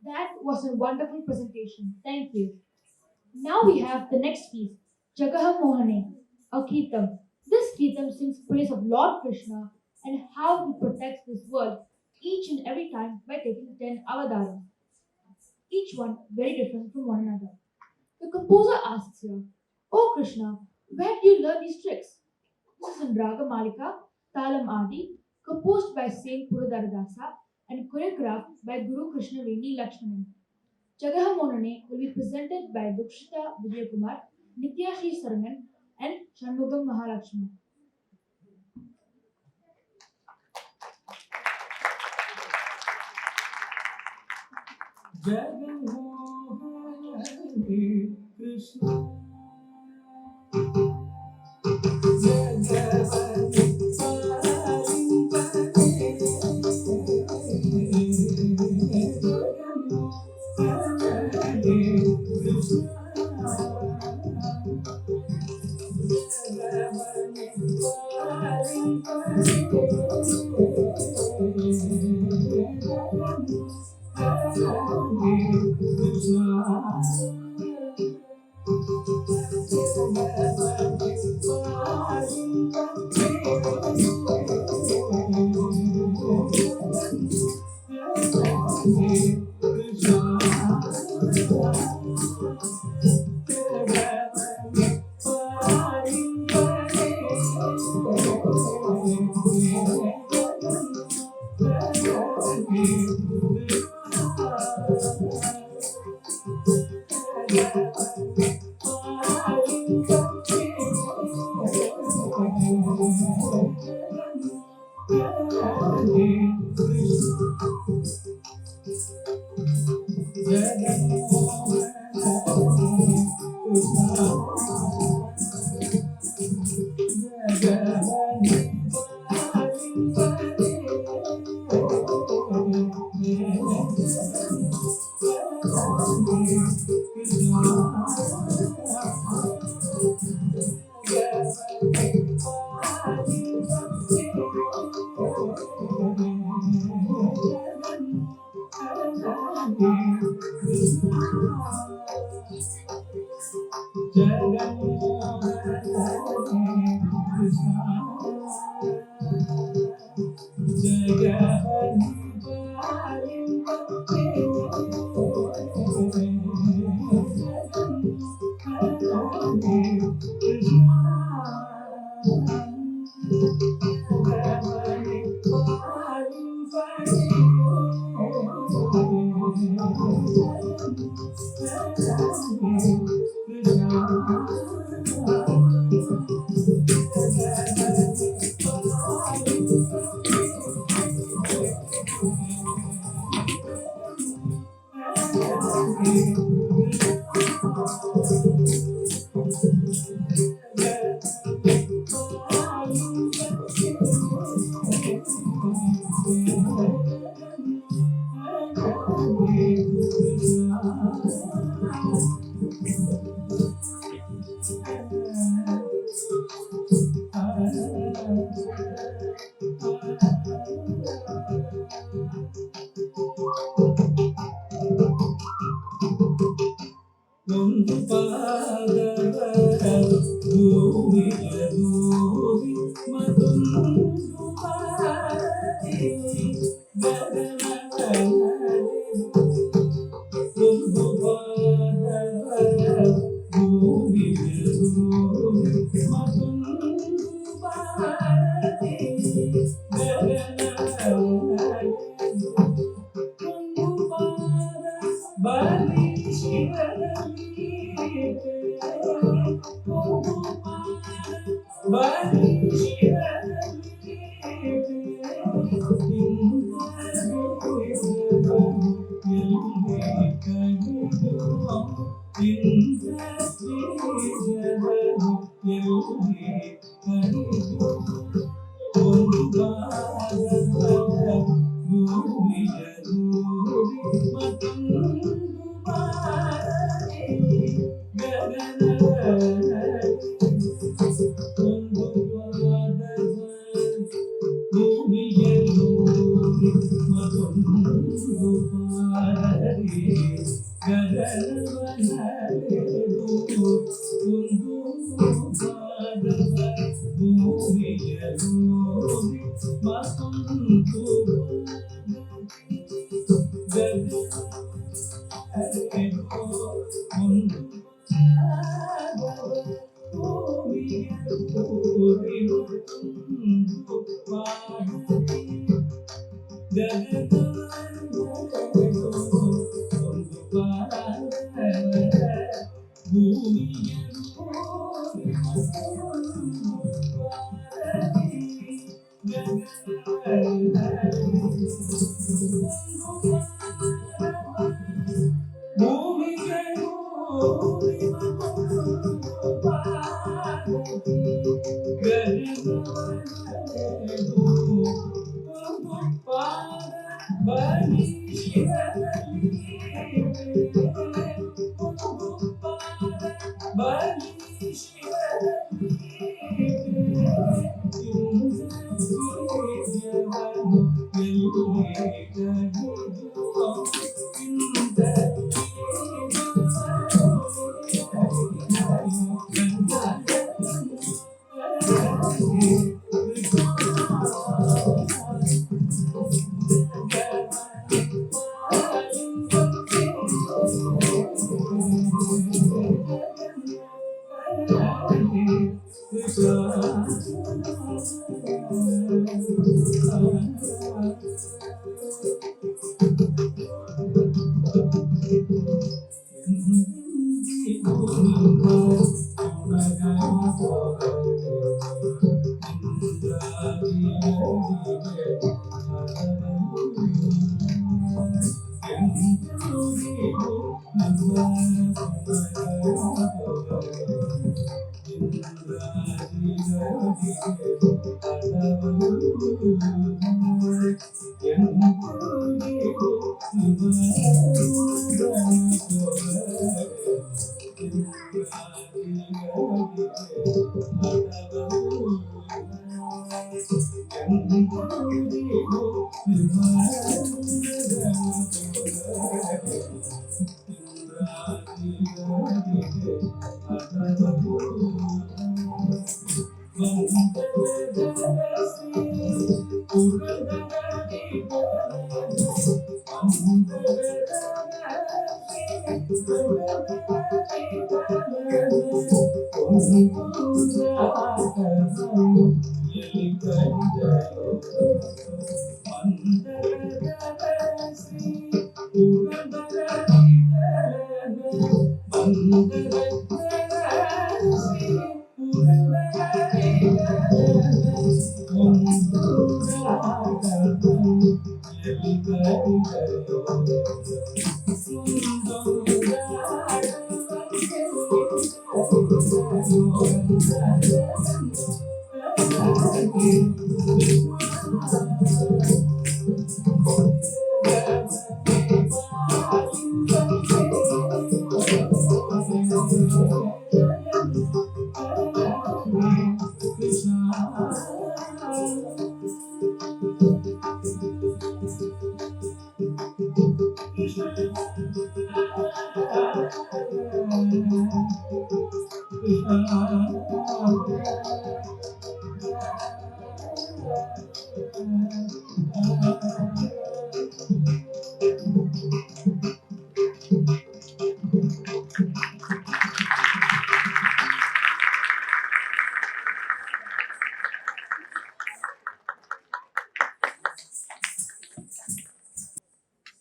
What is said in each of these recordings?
That was a wonderful presentation. Thank you. Now we have the next piece, Jagaha Mohane, a Kirtam. This Kirtam sings praise of Lord Krishna and how he protects this world each and every time by taking 10 avataras, each one very different from one another. The composer asks here, "Oh Krishna, where do you learn these tricks?" This is in Raga Malika, Talam Adi, composed by Saint Purudaradasa and choreographed by Guru Krishnaveni Lakshmanan. Jagaha Monane will be presented by Dukshita Vijayakumar, Nityashi Saranan, and Shanmugam Mahalakshmi.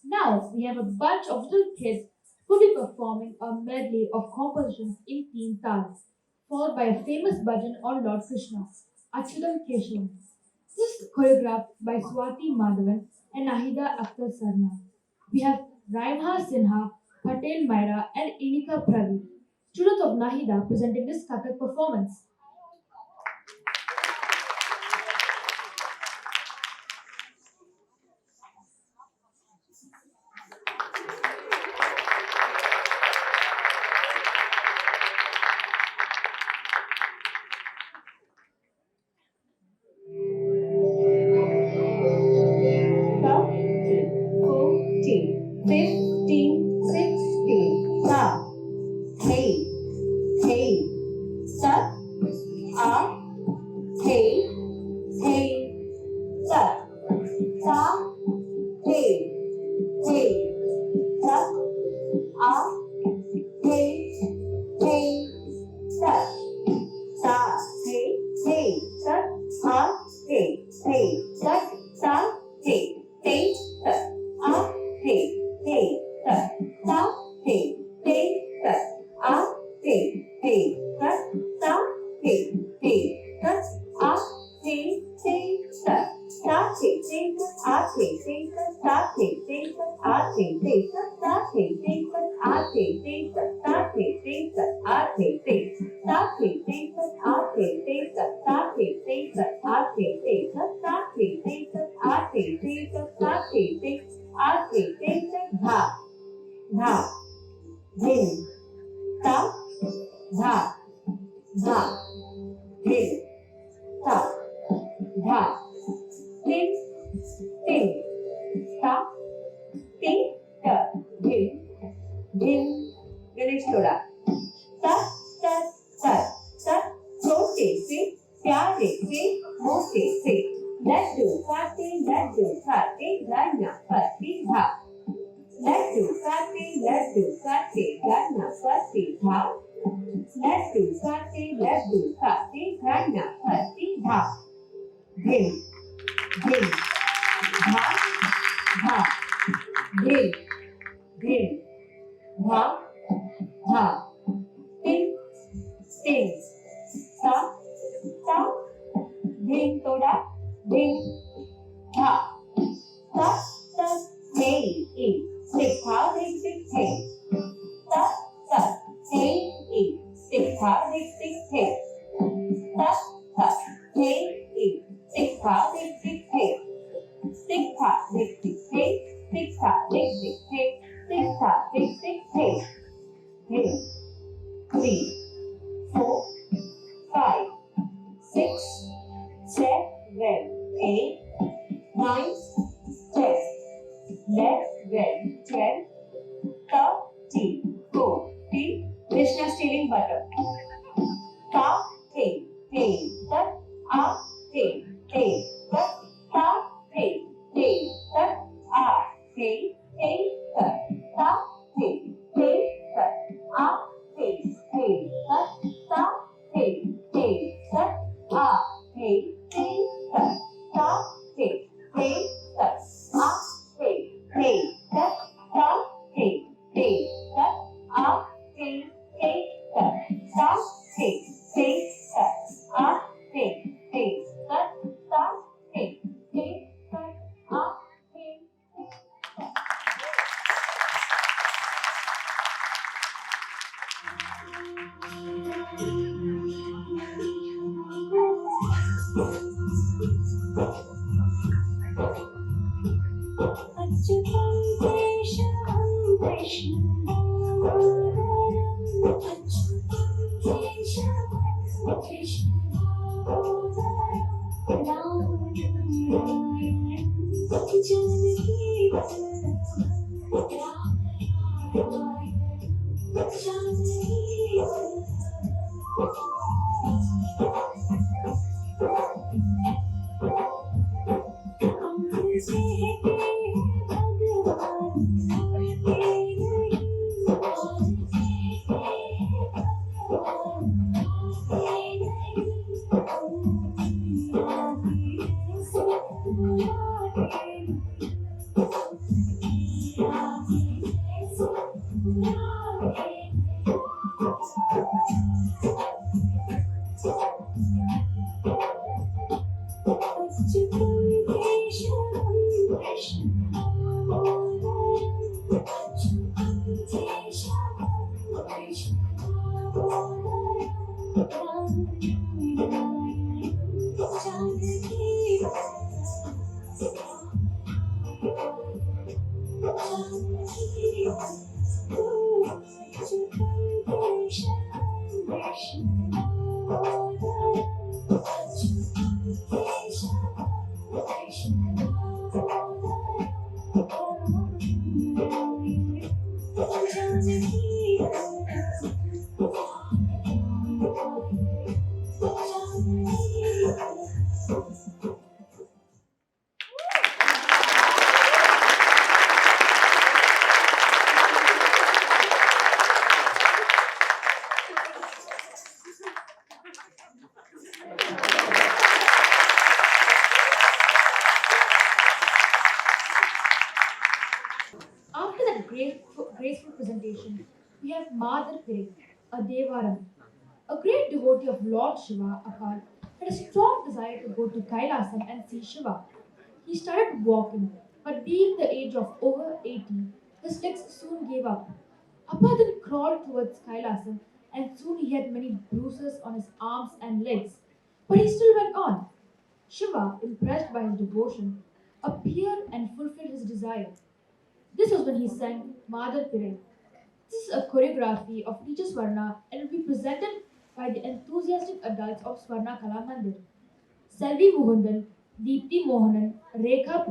Now we have a bunch of little kids who will be performing a medley of compositions in teen tal, followed by a famous bhajan on Lord Krishna, Achyutam Keshavam. This is choreographed by Swati Madhavan and Nahida Akhtar Sarna. We have Raimha Sinha, Patel Myra, and Inika Pravi, students of Nahida, presenting this Kathak performance. Thirty, 40, 50, 60, te, te, tat, a, te, tat. Ta, te, tat, a, te, tat, ta, te, tat, a, te, tat, ta, te, tat, a, te, tat, ta, te, tat, a, te, ta, te, tat, a, te, tat, ta, te, tat, a, te, tat, ta, te, tat, a, te, tat, ta, te, tat, a, te, tat, dha, dha, dhin, ta, dha, dha, dhin, ta, dha, tin, tin, ta, tin, ta, dhin, dhin. Ganesh thoda. Ta, ta, ta, ta, छोटे से प्यारे से मोटे से लड्डू खाते गणपति धा लड्डू खाते गणपति धा लड्डू खाते गणपति धा धिन धिन धा धा धिन धिन धा धा तिन तिन ता ता धिन तोड़ा धिन धा ता ता हे ई सिखा धिन धिन हे ता ता हे ई सिखा धिन धिन हे ता ता हे ई सिखा धिन धिन हे सिखा धिन धिन हे सिखा धिन धिन हे सिखा धिन धिन हे धिन 3 4 5 6 7 8 9 10 11 12 13 14 Krishna stealing butter ta the tat a the tat ta the tat a the tat ta the tat a the tat ta the tat a the tat ta the tat a the tat ta the tat a the tat ta the tat a the tat ta the tat a the After that graceful presentation, we have Madhur Pillai, a Devaram, a great devotee of Lord Shiva apart, had a strong desire to go to Kailasam and see Shiva. He started walking, but being the age of over 80, his legs soon gave up. Appa then crawled towards Kailasam, and soon he had many bruises on his arms and legs. But he still went on. Shiva, impressed by his devotion, appeared and fulfilled his desire. This was when he sang Madar Pirai. This is a choreography of teacher Swarna and will be presented by the enthusiastic adults of Swarna Kala Mandir. Selvi Mukundan, Deepti Mohanan, Rekha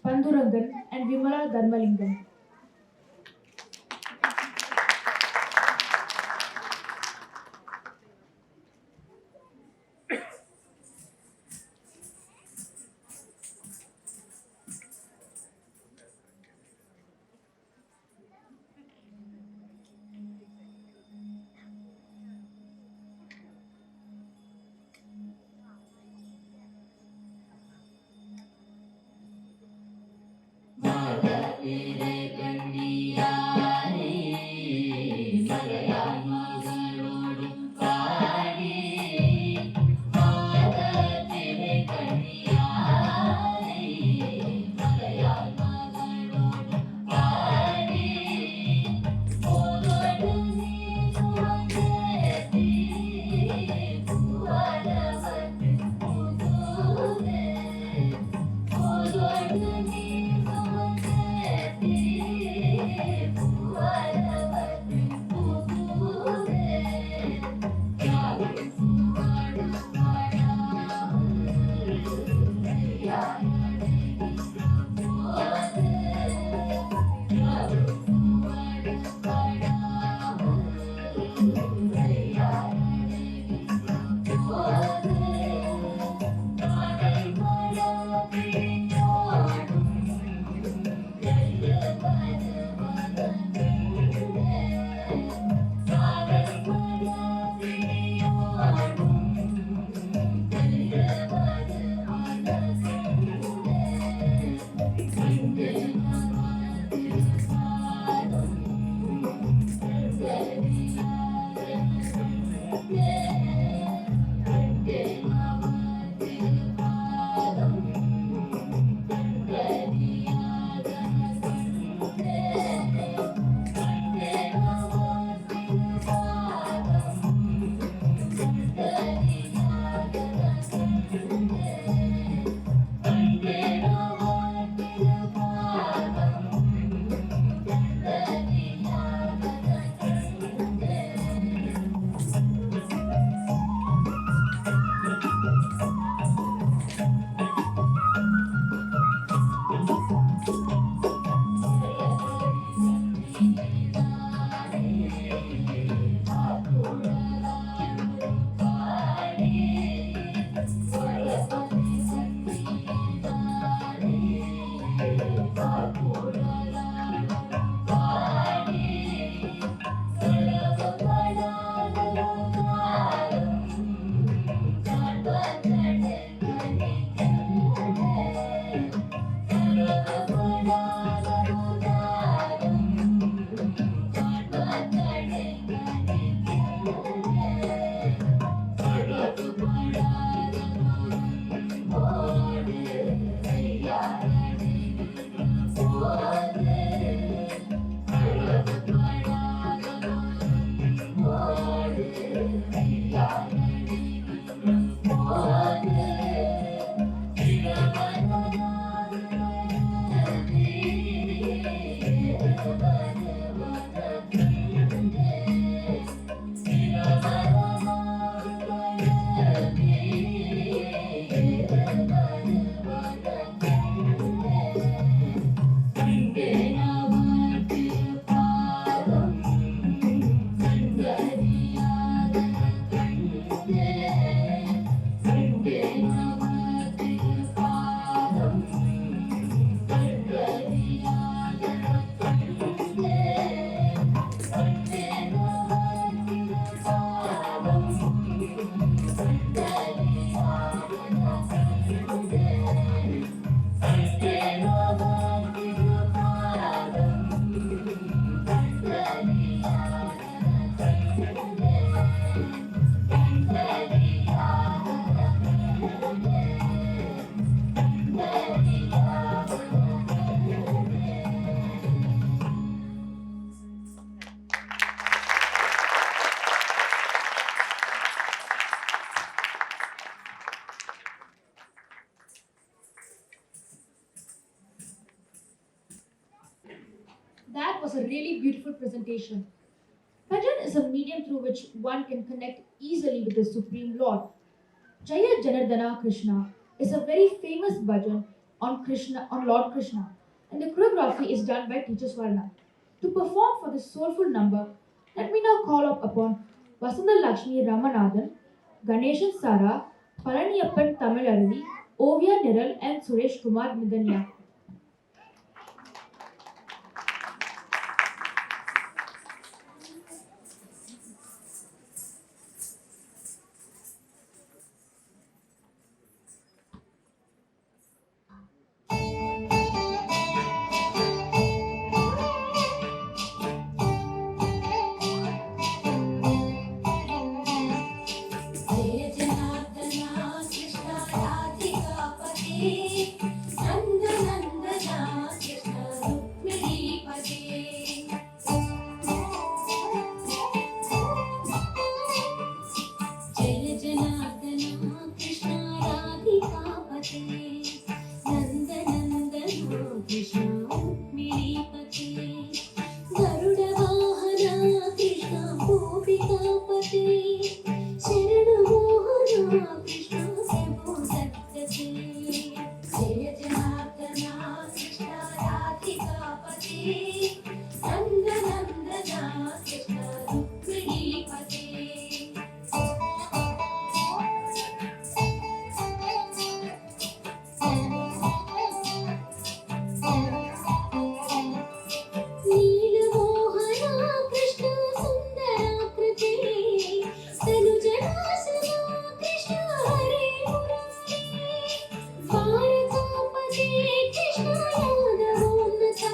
Pandurangan, and Vimala Dharmalingam. a really beautiful presentation. Bhajan is a medium through which one can connect easily with the Supreme Lord. Jaya Janardana Krishna is a very famous bhajan on Lord Krishna, and the choreography is done by teacher Swarna. To perform for this soulful number, let me now call up upon Vasanta Lakshmi Ramanathan, Ganeshan Sara, Palaniyappan Tamil Aravi, Ovia Niral, and Suresh Kumar Nidanya. जय जनार्दना कृष्ण राधिकापते नन्द नन्दना कृष्ण रुक्मिणीपते जय जनार्दना कृष्ण राधिकापते नन्द नन्दना कृष्ण रुक्मिणीपते गरुडवाहना कृष्ण गोपिकापते शरणमोहना कृष्ण प्रभो सत्पते जय जनार्दना कृष्ण राधिकापते नन्दनन्दना कृष्ण रुक्मिणीपते नीलमोहना कृष्ण सुन्दराकृते तनुजनासना कृष्ण हरे मुरारे भारतापते कृष्ण यादवोन्नता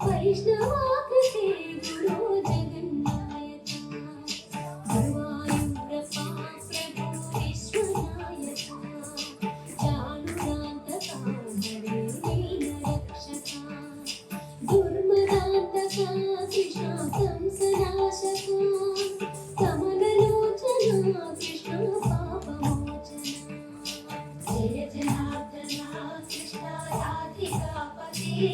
वैष्णवाकृते गुरो जगन्नायका गुरुवायूरप्पा प्रभो विश्वनायका जानुरान्तका हरे दीनरक्षका दुर्मदान्तका कृष्ण कंसनाशका कमललोचना कृष्ण पापमोचना जय जनार्दना कृष्ण राधिकापते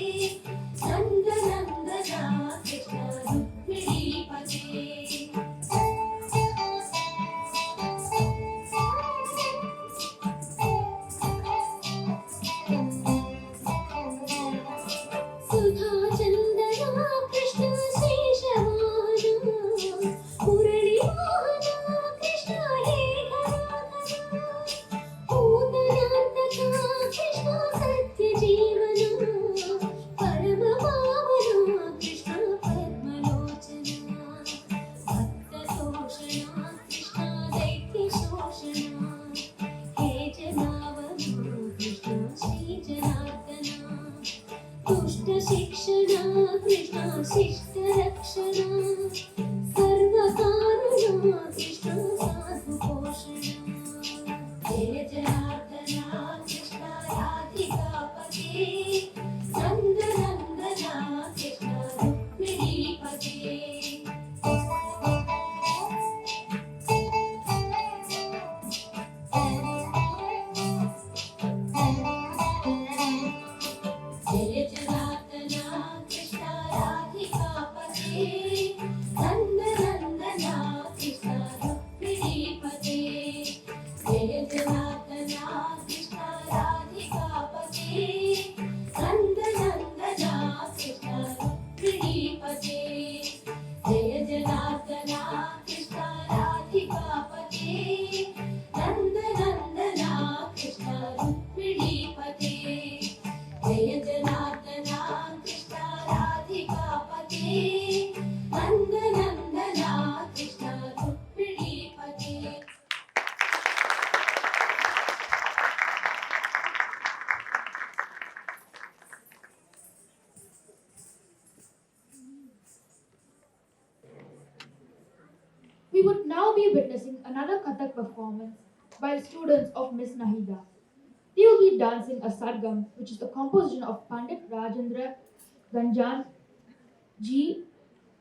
नन्दनन्दना कृष्ण रुक्मिणीपते सुधा चन्दना कृष्ण शेषवाहना मुरलीमोहना कृष्ण हे गदाधरा पूतनान्तका कृष्ण सत्यजीवना परमपावना कृष्ण पद्मलोचना भक्तशोषणा कृष्ण दैत्यशोषणा हे जनावना कृष्ण श्रीजनार्दना दुष्ट शिक्षणा कृष्ण शिष्ट रक्षणा सर्वकारुणा कृष्ण साधु पोषणा जय जनार्दना कृष्ण राधिकापते नन्दनन्दना कृष्ण रुक्मिणीपते जय जनार्दना कृष्ण राधिकापते नन्दनन्दना कृष्ण रुक्मिणीपते जय जनार्दना कृष्ण राधिकापते नन्दनन्दना कृष्ण रुक्मिणीपते जय जनार्दना कृष्ण राधिकापते नन्दनन्दना कृष्ण रुक्मिणीपते जय जनार्दना Krishna राधिकापते नन्दनन्दना Krishna रुक्मिणीपते We would now be witnessing another Kathak performance by the students of Miss Nahida. They will be dancing a sargam, which is the composition of Pandit Rajendra Ganjan Ji,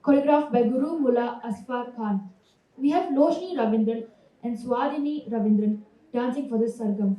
choreographed by Guru Mullah Asfar Khan. We have Loshni Ravindran and Swadhini Ravindran dancing for this sargam.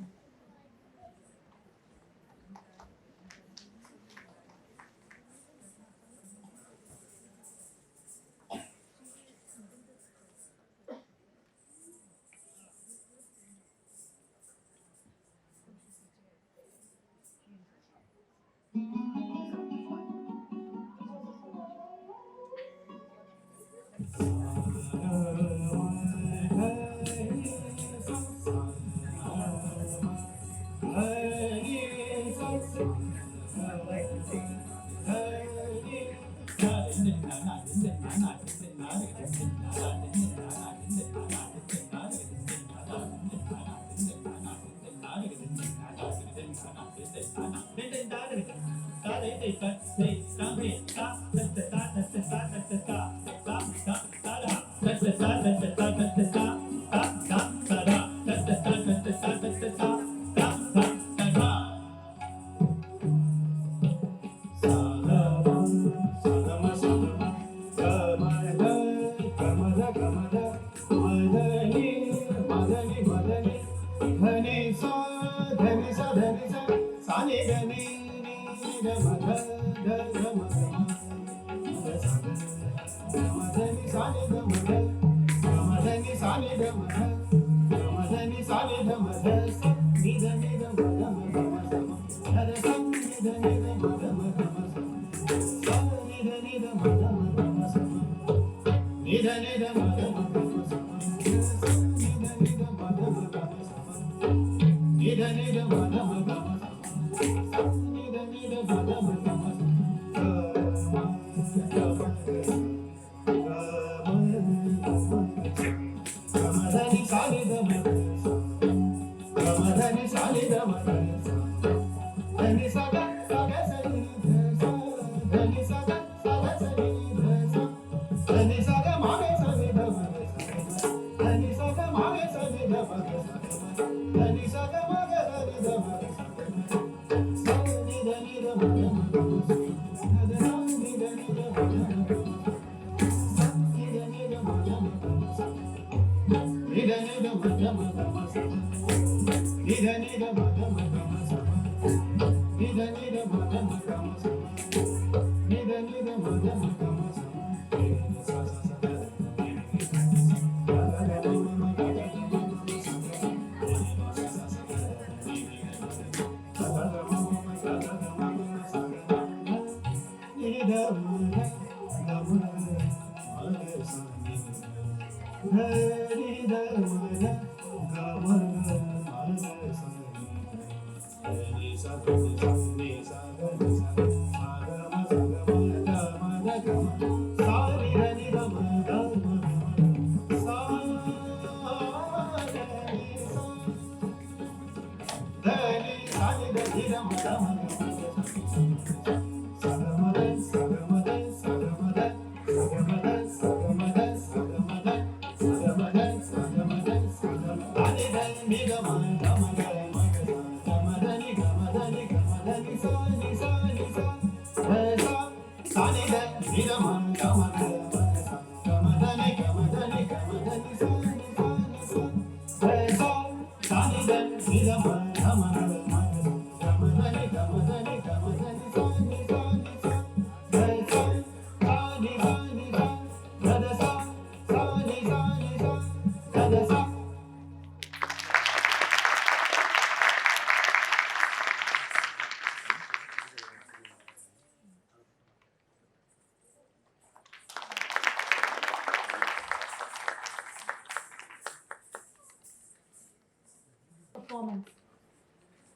Performance.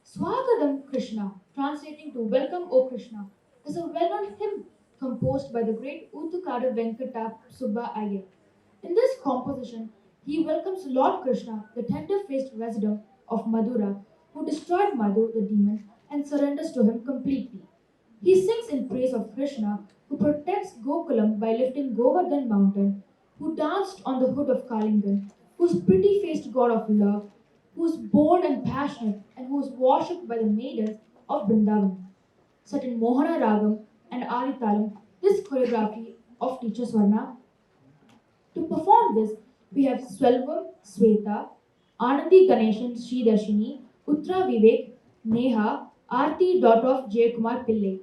Swagatam Krishna, translating to Welcome O Krishna, is a well-known hymn composed by the great Uthukadu Venkata Subba Iyer. In this composition, he welcomes Lord Krishna, the tender-faced resident of Madura, who destroyed Madhu, the demon, and surrenders to him completely. He sings in praise of Krishna, who protects Gokulam by lifting Govardhan mountain, who danced on the hood of Kalingan, whose pretty-faced god of love, who is bold and passionate, and who is worshipped by the maidens of Vrindavan. Set in Mohana Ragam and Aritalam, this choreography of teacher Swarna. To perform this, we have Swelvam Sweta, Anandi Ganeshan Sridarshini, Uttara Vivek, Neha, Aarti daughter of Jayakumar Pillai.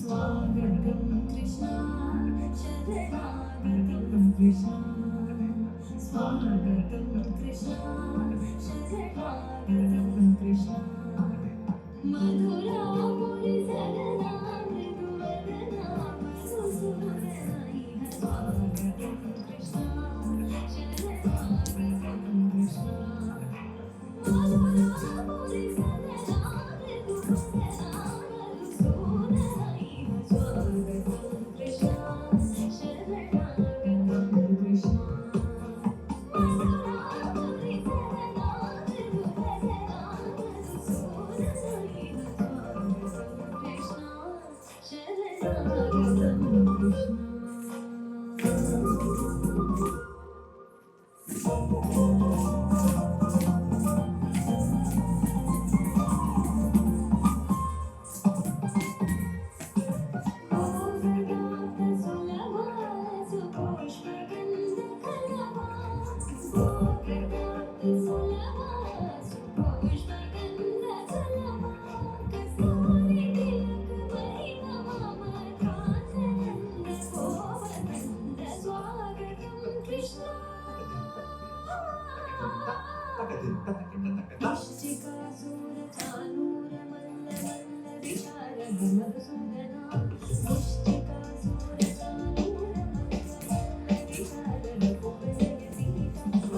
स्वागतं कृष्णा शरणागतं कृष्णा स्वागतं कृष्णा शरणागतं कृष्णा मधुरापुरि सरदा मृदुवदना मधुसूदनैः स्वागतं कृष्णा शरणागतं कृष्णा मधुरापुरि सरदा मृदुवदना मधुसूदनैः स्वागतं कृष्णा शरणागतं कृष्णा मधुरापुरि सरदा मृदुवदना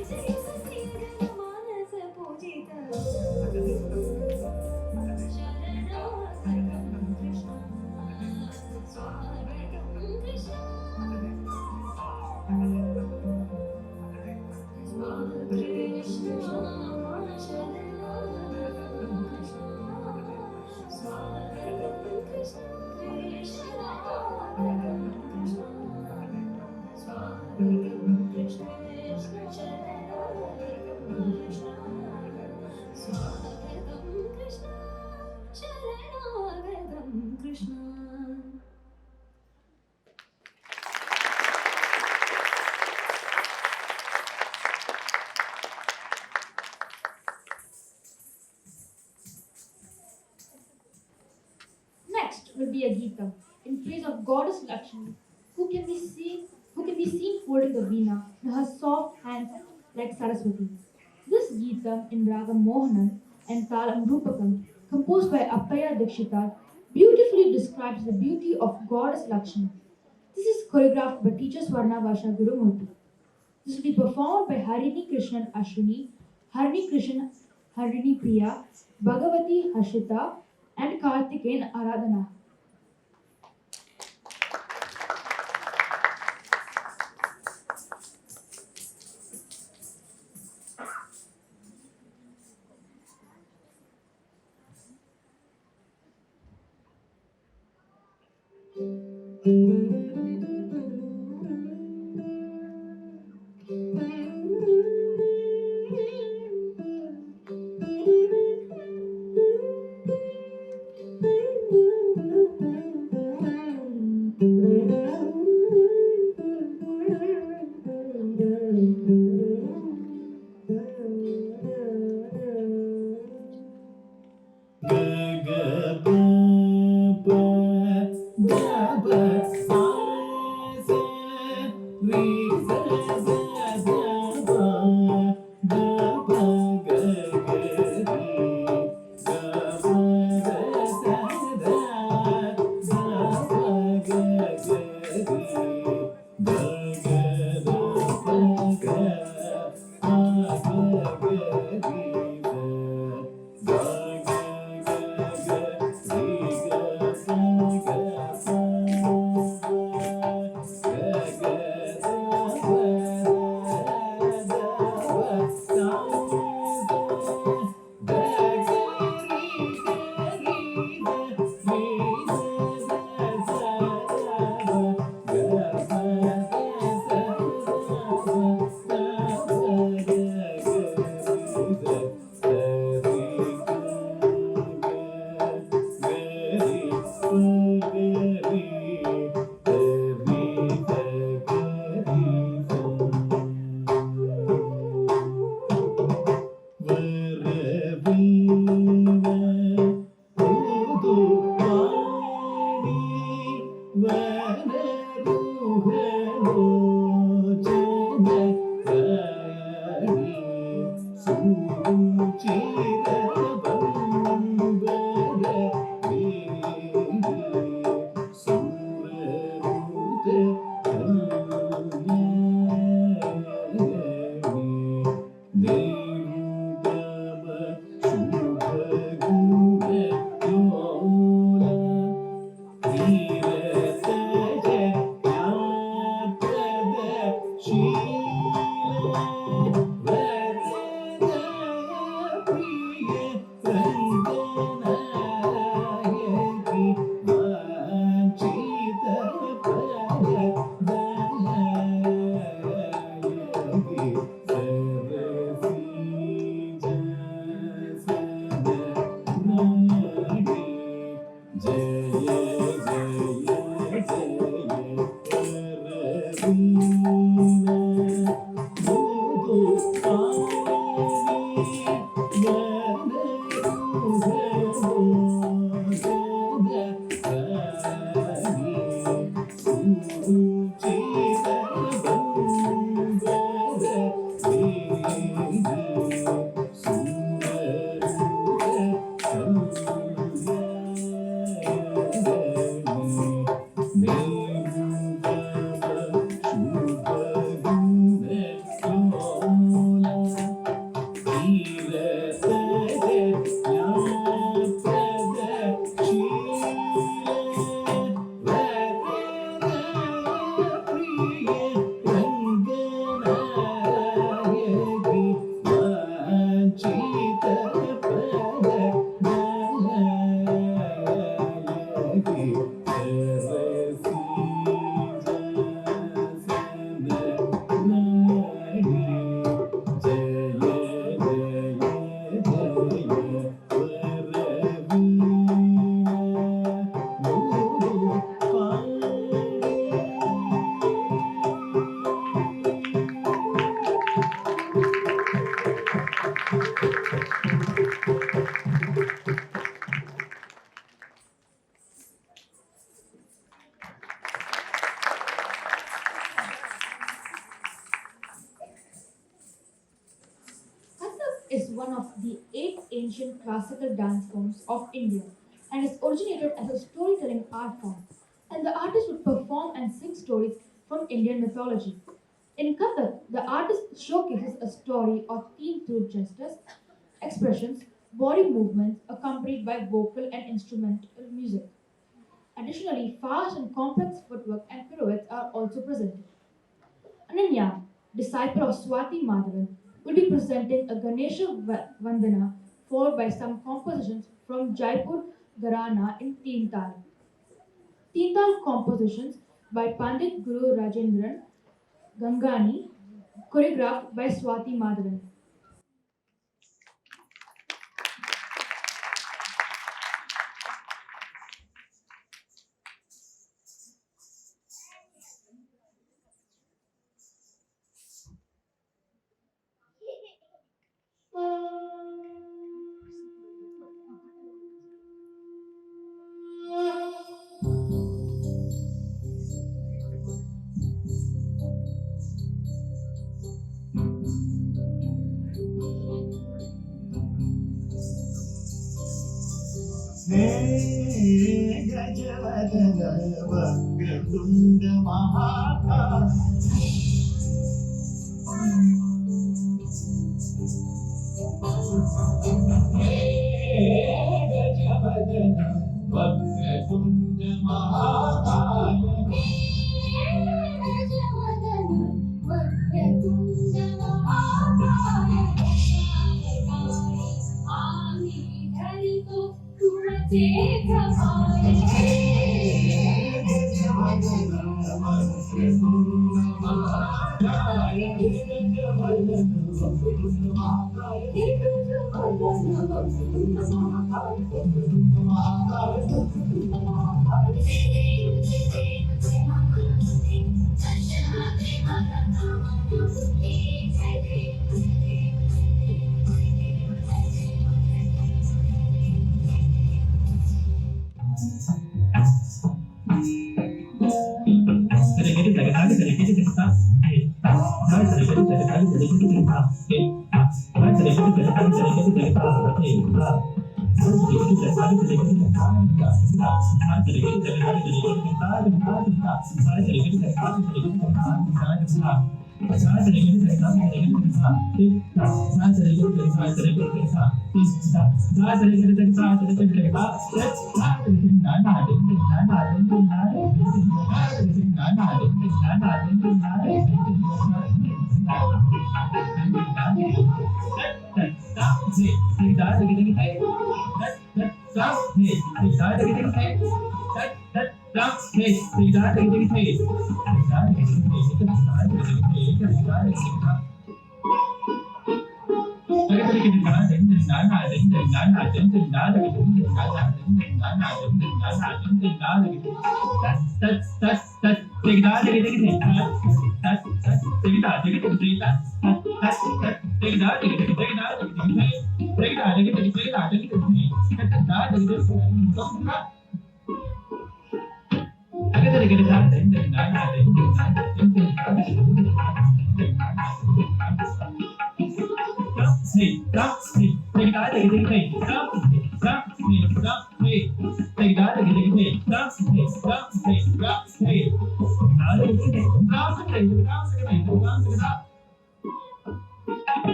मधुसूदनैः स्वागतं Krishna शरणागतं Krishna Next will be a Gita in praise of goddess Lakshmi, who can be seen holding the veena in her soft hands like Saraswati. This Gita in Raga Mohanan and Talam Rupakam, composed by Appaya Dikshita, beautifully describes the beauty of goddess Lakshmi. This is choreographed by teacher Swarna Vasha Gurumurti. This will be performed by Harini Krishnan Ashwini, Harini Krishnan Harini Priya, Bhagavati Hashita, and Karthikeyan Aradhana. Kathak is one of the 8 ancient classical dance forms of India and is originated as a storytelling art form. And the artist would perform and sing stories from Indian mythology. In Kathak, the artist showcases a story or theme through gestures, expressions, body movements accompanied by vocal and instrumental music. Additionally, fast and complex footwork and pirouettes are also presented. Ananya, disciple of Swati Madhavan, will be presenting a Ganesha Vandana followed by some compositions from Jaipur Gharana in Teen Tal. Teen Tal compositions by Pandit Guru Rajendran Gangani, choreographed by Swati Madhavan. गजवदन वक्रतुण्ड महाकाय गजवदन वक्रतुण्ड महाकाय गजवदन वक्रतुण्ड महाकाय आमी धरि तो तुमसे समाये गजवदन वक्रतुण्ड महाकाय गजवदन वक्रतुण्ड महाकाय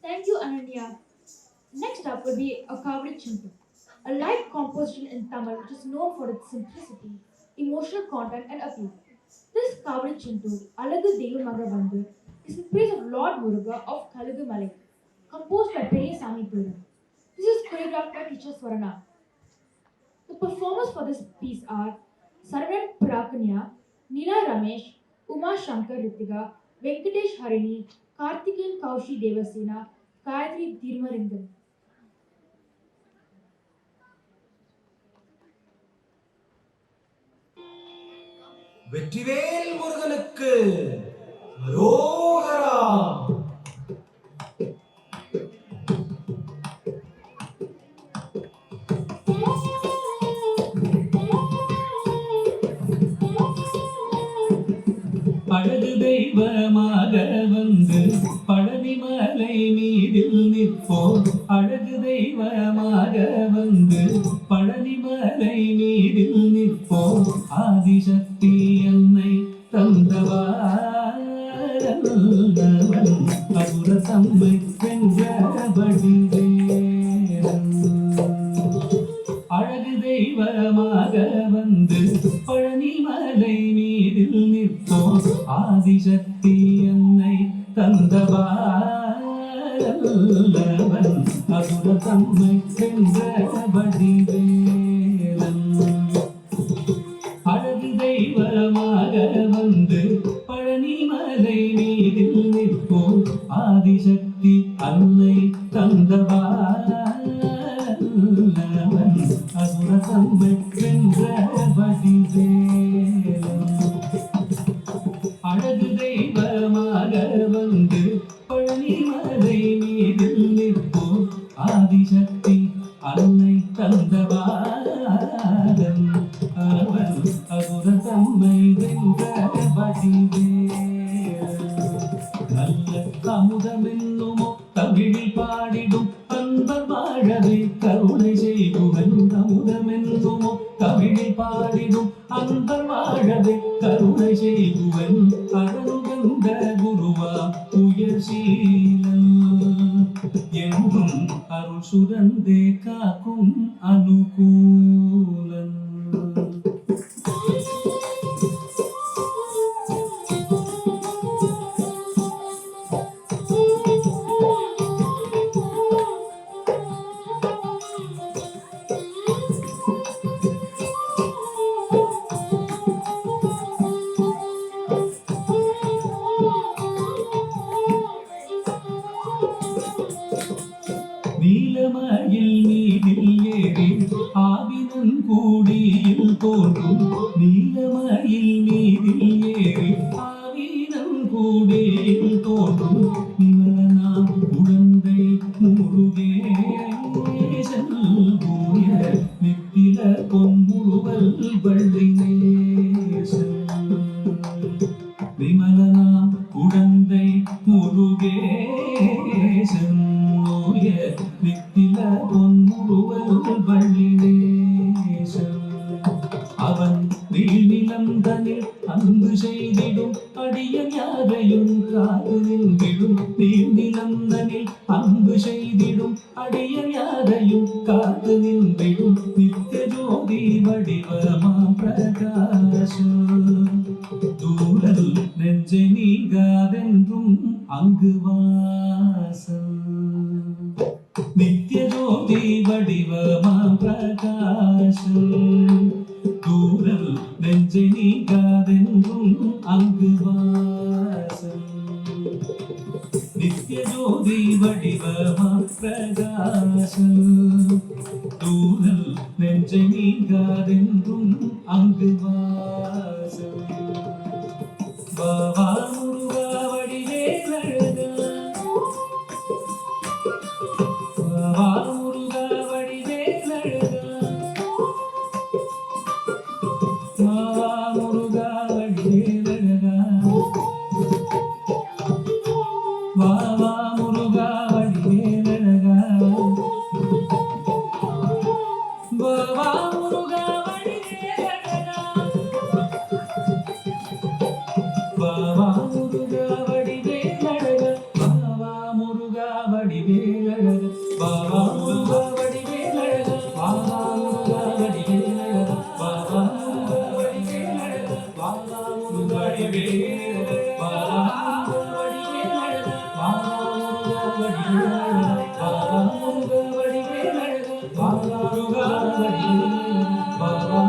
Thank you, Ananya. Next up will be a Kavadi Chintu, a light composition in Tamil which is known for its simplicity, emotional content, and appeal. This Kavadi Chintu, Alagu Delu Magavandu, is in praise of Lord Muruga of Kalugu Malai, composed by Sami Pura. This is choreographed by teacher Swarna. The performers for this piece are Sarvan Prakanya, Neela Ramesh, Uma Shankar Ritiga, Venkatesh Harini, Karthikeyan Kaushi Devasena, Gayatri Dirmaringam. Vetrivel முருகனுக்கு அரோகரா. அழகு தெய்வமாக வந்து பழனிமலை மீதில் நிற்போம். அழகு தெய்வமாக வந்து பழனிமலை மீதில் நிற்போம். ஆதிசக்தி என்னை தந்தவாரல்லவன் அசுர தம்மை வென்றபடி வேறன். அழகு தெய்வமாக வந்து பழனிமலை மீதில் நிற்போம். ஆதிசக்தி என்னை தந்தவாரல்லவன் அசுர தம்மை வென்றபடி வேறன். அழகு தெய்வமாக வந்து பழனிமலை மீதில் நிற்போம். ஆதிசக்தி அன்னை தந்தவாரல்லவன் அசுர தம்மை வென்றபடி வேறன். அழகு தெய்வமாக வந்து பழனிமலை மீதில் நிற்போம். ஆதிசக்தி அன்னை தந்தவாரன் அவன் அசுர தம்மை வென்றபடி வேறன். நல்ல அமுதமென்னுமோ தமிழில் பாடிடும் அன்பர் வாழவே கருணை செய்குவன். அமுதமென்னுமோ தமிழில் பாடிடும் அன்பர் வாழவே கருணை செய்குவன். அருள்வந்த குருவாம் உயர் சீலன் என்றும் அருள் சுரந்தே காக்கும் அனுகூலன். நீலமயில் மீதில் ஏறி ஆவினன் கூடியில் தோன்றும். நீலமயில் மீதில் ஏறி ஆவினன் கூடியில் தோன்றும். நிமலனாம் குழந்தை முருகேசன் தூய நித்தில பொன்முறுவல் வள்ளினேசன். விமலனாம் குழந்தை முருகேசன் நித்தில பொன்முறுவல் வள்ளினேசன். அவன் நீள்நிலந்தனில் அன்பு செய்திடும் அடியன் யாரையும் காத்து நின்றிடும். நீள்நிலந்தனில் அன்பு செய்திடும் அடியன் யாரையும் காத்து நின்றிடும். நித்திய ஜோதி வடிவமாம் பிரகாசம் தூரல் நெஞ்சை நீங்காதென்றும் அங்கு வாசம். நித்திய ஜோதி வடிவமாம் பிரகாசம் தூரல் நெஞ்சை நீங்காதென்றும் அங்கு வாசம். நித்திய ஜோதி வடிவமாம் பிரகாசம் தூரல் நெஞ்சை நீங்காதென்றும் அங்கு வாசம். பாவா முருகா வடிவேலழகா, பாவா முருகா வடிவேலழகா, வாவா முருகா வடிவேலழகா வாவா முருகா வடிவேலழகா வாவா முருகா வடிவேலழகா வாவா முருகா வடிவேலழகா வாவா முருகா வடிவேலழகா வாவா முருகா வடிவேலழகா வாவா முருகா வடிவேலழகா வாவா முருகா வடிவேலழகா வாவா முருகா வடிவேலழகா வாவா முருகா வடிவேலழகா வாவா முருகா வடிவேலழகா வாவா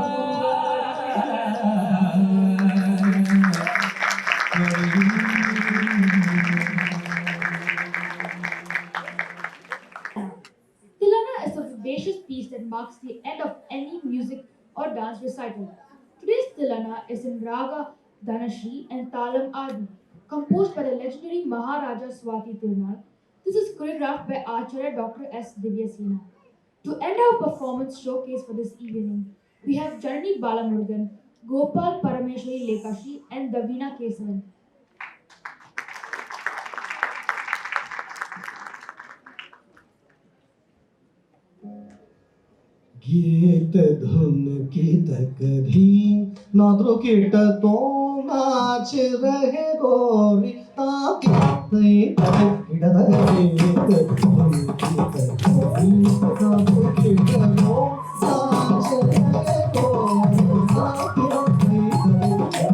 Tilana is a vivacious piece that marks the end of any music or dance recital. Today's Tilana is in Raga Dhanashri and Talam Adi, composed by the legendary Maharaja Swati Tirunal. This is choreographed by Acharya Dr. S. Divyasena. To end our performance showcase for this evening, we have Janani Balamurugan, Gopal Parameshwari Lekashi, and Davina Kesavan. गीत धुन की तकधी नादरो कीट तो नाच रहे गोरी ताकि नहीं तक इधर गीत धुन की तकधी नादरो कीट तो नाच रहे गोरी ताकि नहीं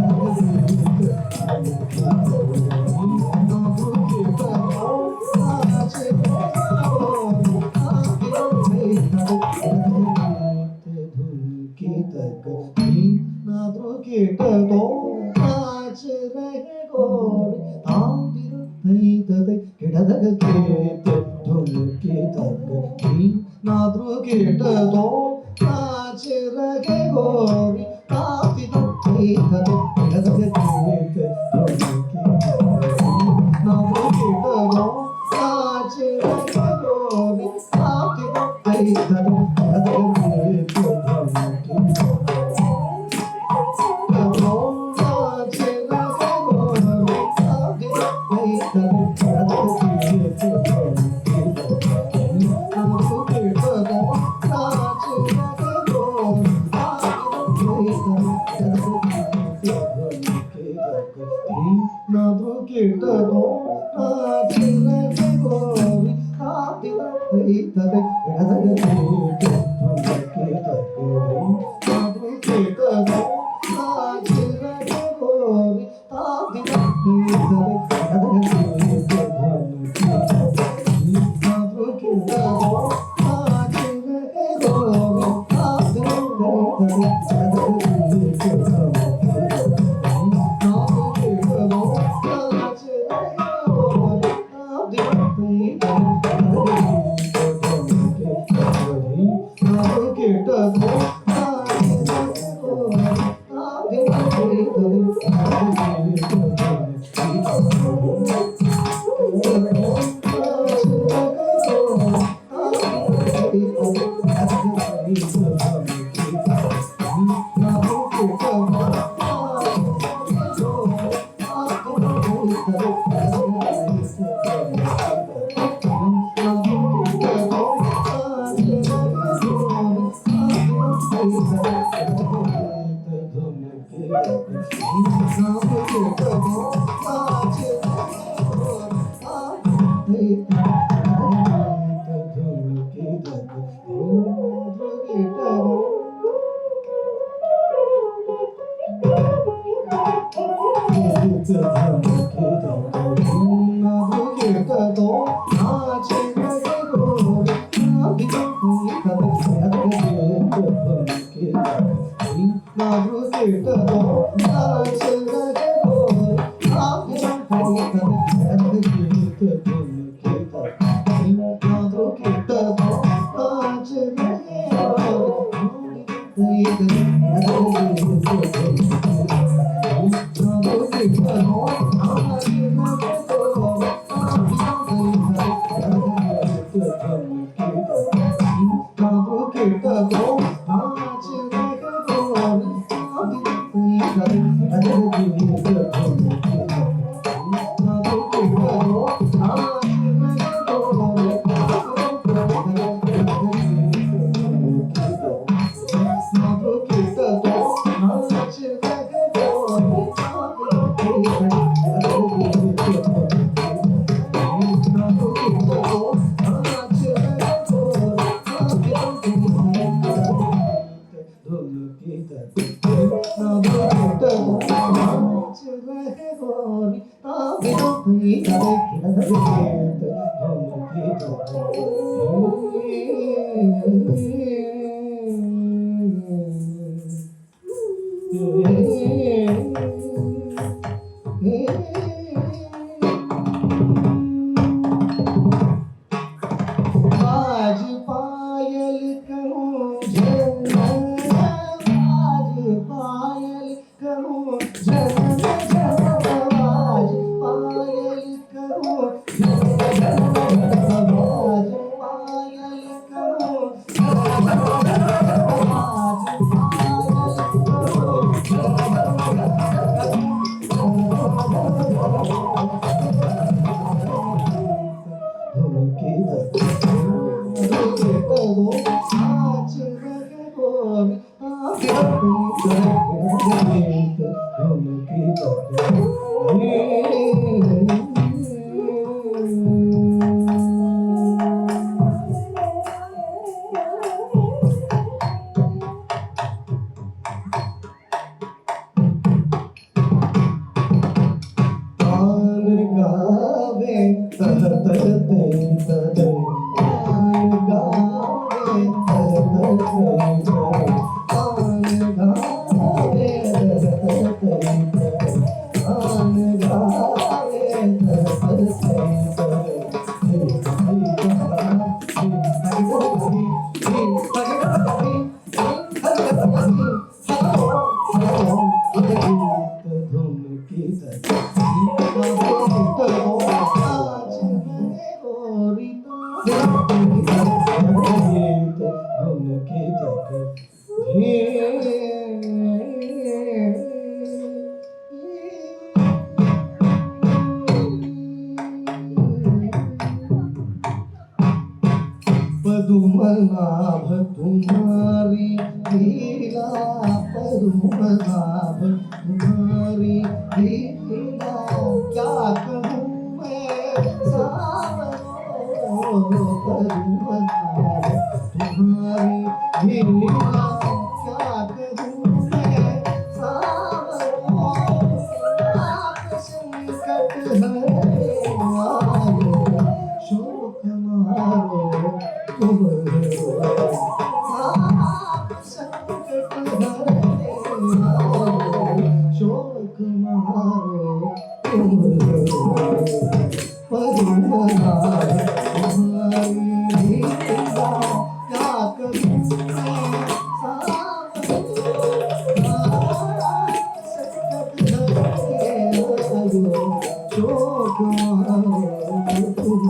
आज पायल करूं झनन, आज पायल करूं झनन झनन, आज पायल करूं झनन झनन, आज पायल करूं झनन झनन, आज पदुमनाभ तुम्हारी लीला, पदुमनाभ तुम्हारी लीला, क्या कहूँ मैं सावरो, पदुमनाभ तुम्हारी लीला, क्या कहूँ मैं सावरो, आप संकट हरे आयो, शोक मारो तुम आप संकट हरे आयो, शोक मारो तुम पदुमनाभ तुम्हारी लीला, क्या करूं मैं सावरो, संकट हरे आयो, शोक मारो तुम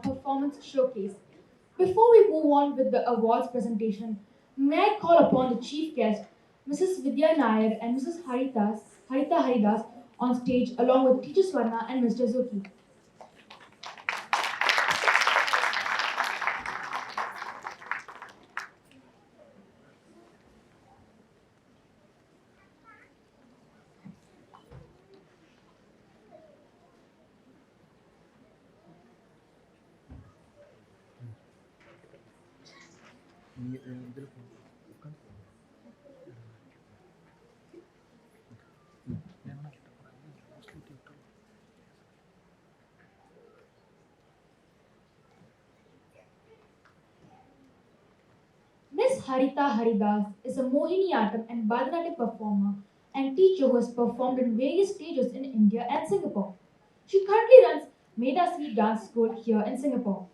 performance showcase. Before we move on with the awards presentation, may I call upon the chief guest, Mrs. Vidya Nair and Mrs. Harita Haridas on stage along with Teacher Swarna and Mr. Zuki. Miss Harita Haridas is a Mohiniyattam and Bharatanatyam performer and teacher who has performed in various stages in India and Singapore. She currently runs Medasri Dance School here in Singapore.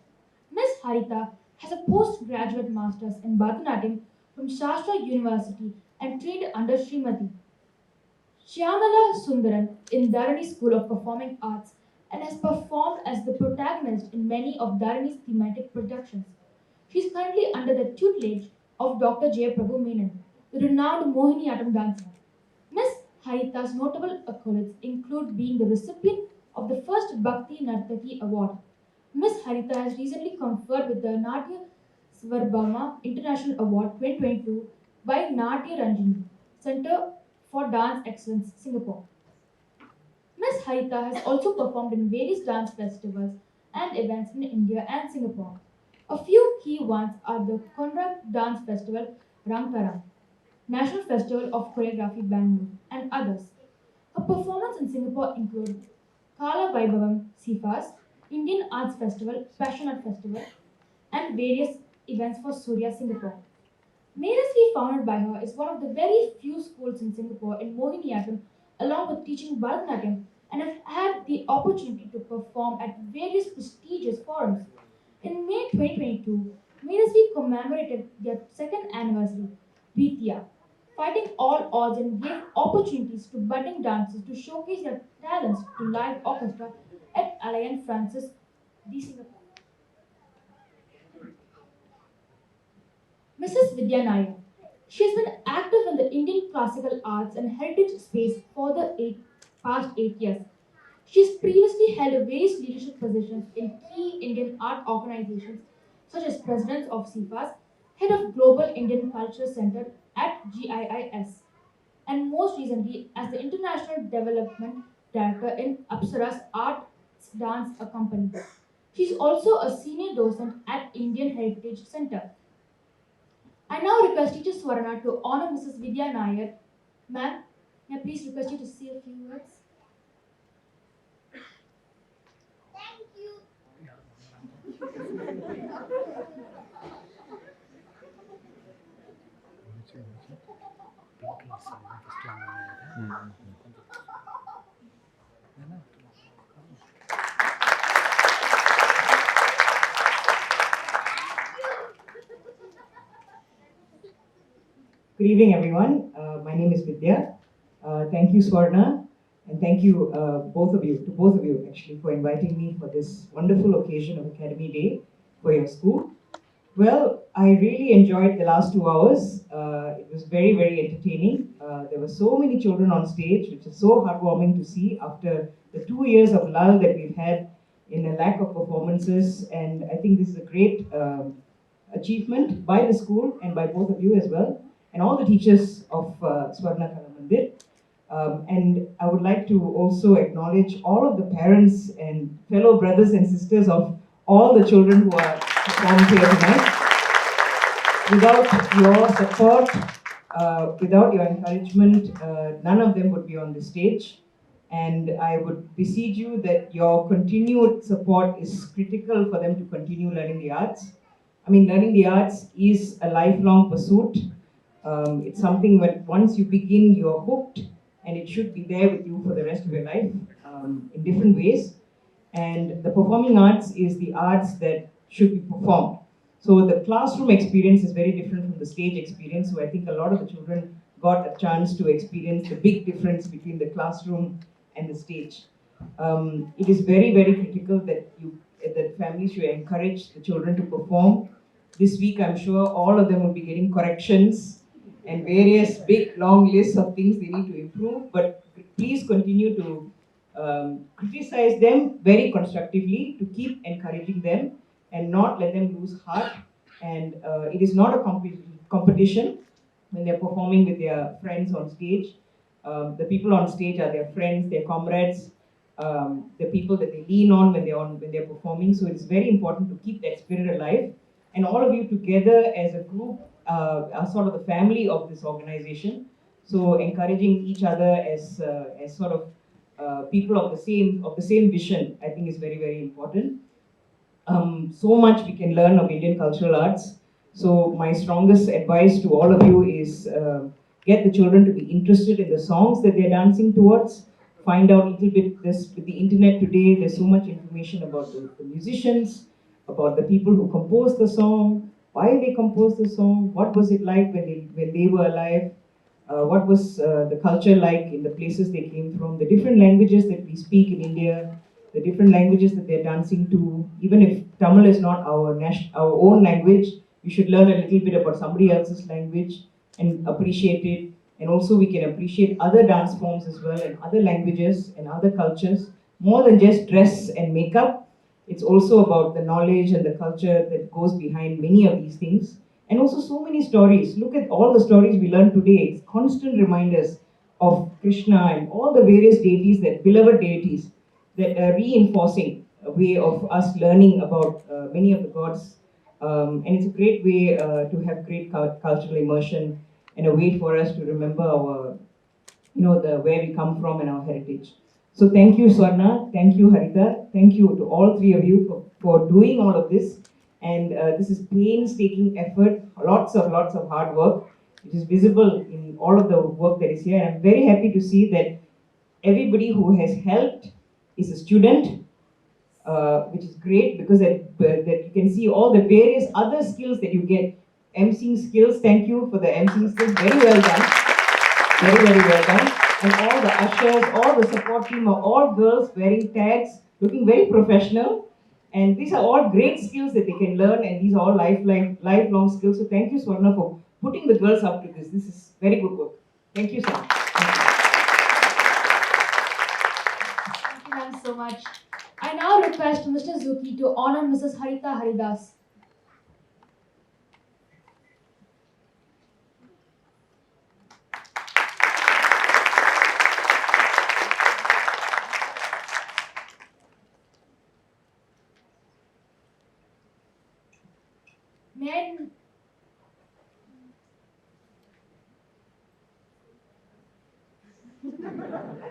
Miss Harita has a postgraduate master's in Bharatanatyam from Shastra University and trained under Srimati Shyamala Sundaran in Dharani School of Performing Arts and has performed as the protagonist in many of Dharani's thematic productions. She is currently under the tutelage of Dr. Jayaprabhu Menon, the renowned Mohiniyattam dancer. Miss Harita's notable accolades include being the recipient of the first Bhakti Nartaki Award. Miss Harita has recently conferred with the Natya Svarbhama International Award 2022 by Natya Ranjini Center for Dance Excellence, Singapore. Miss Harita has also performed in various dance festivals and events in India and Singapore. A few key ones are the Conrad Dance Festival, Rangtaram, National Festival of Choreography, Bangalore, and others. Her performance in Singapore include Kala Vaibhavam Sifas, Indian Arts Festival, Passion Art Festival, and various events for Surya Singapore. Medasri, founded by her, is one of the very few schools in Singapore in Mohiniyattam, along with teaching Bharatanatyam, and have had the opportunity to perform at various prestigious forums. In May 2022, Medasri commemorated their second anniversary, Vidya, fighting all odds and gave opportunities to budding dancers to showcase their talents to live orchestra at Alliance Francis D. Singapore. Mrs. Vidya Nair. She has been active in the Indian classical arts and heritage space for the past 8 years. She has previously held various leadership positions in key Indian art organizations such as President of CIFAS, Head of Global Indian Culture Center at GIIS, and most recently as the International Development Director in Apsara's Art Dance Company. She is also a senior docent at Indian Heritage Center. I now request Teacher Swarna to honor Mrs. Vidya Nair. Ma'am, may I please request you to say a few words? Good evening, everyone. My name is Vidya. Thank you, Swarna, and thank you, both of you, actually, for inviting me for this wonderful occasion of Academy Day for your school. Well, I really enjoyed the last 2 hours. It was very, very entertaining. There were so many children on stage, which is so heartwarming to see after the 2 years of lull that we've had in a lack of performances. And I think this is a great achievement by the school and by both of you as well, and all the teachers of Swarna Mandir. And I would like to also acknowledge all of the parents and fellow brothers and sisters of all the children who are performed here tonight. Without your support, without your encouragement, none of them would be on the stage. And I would beseech you that your continued support is critical for them to continue learning the arts. I mean, learning the arts is a lifelong pursuit. It's something that once you begin, you're hooked, and it should be there with you for the rest of your life in different ways. And the performing arts is the arts that should be performed. So the classroom experience is very different from the stage experience. So I think a lot of the children got a chance to experience the big difference between the classroom and the stage. It is very, very critical that you that families should encourage the children to perform. This week, I'm sure all of them will be getting corrections and various big long lists of things they need to improve. But please continue to criticize them very constructively, to keep encouraging them and not let them lose heart. And it is not a competition when they're performing with their friends on stage. The people on stage are their friends, their comrades, the people that they lean on when they're performing. So it's very important to keep that spirit alive. And all of you together as a group are sort of the family of this organization. So encouraging each other as sort of people of the same vision, I think is very, very important. So much we can learn of Indian cultural arts. So my strongest advice to all of you is get the children to be interested in the songs that they're dancing towards. Find out a little bit this with the internet today. There's so much information about the musicians, about the people who composed the song, why they composed the song, what was it like when they were alive, what was the culture like in the places they came from, the different languages that we speak in India, the different languages that they're dancing to. Even if Tamil is not our own language, we should learn a little bit about somebody else's language and appreciate it. And also we can appreciate other dance forms as well and other languages and other cultures, more than just dress and makeup. It's also about the knowledge and the culture that goes behind many of these things. And also so many stories. Look at all the stories we learn today. It's constant reminders of Krishna and all the various deities, that beloved deities, that are reinforcing a way of us learning about many of the gods. And it's a great way to have great cultural immersion and a way for us to remember our, where we come from and our heritage. So thank you, Swarna. Thank you, Harita. Thank you to all three of you for doing all of this. And this is painstaking effort, lots of hard work, which is visible in all of the work that is here. And I'm very happy to see that everybody who has helped is a student, which is great because that you can see all the various other skills that you get. MCing skills, thank you for the MCing skills, very well done. Very, very well done. And all the ushers, all the support team are all girls wearing tags, looking very professional. And these are all great skills that they can learn, and these are all lifelong skills. So thank you, Swarna, for putting the girls up to this. This is very good work. Thank you so much. Thank you, ma'am, so much. I now request Mr. Zuki to honor Mrs. Harita Haridas. May I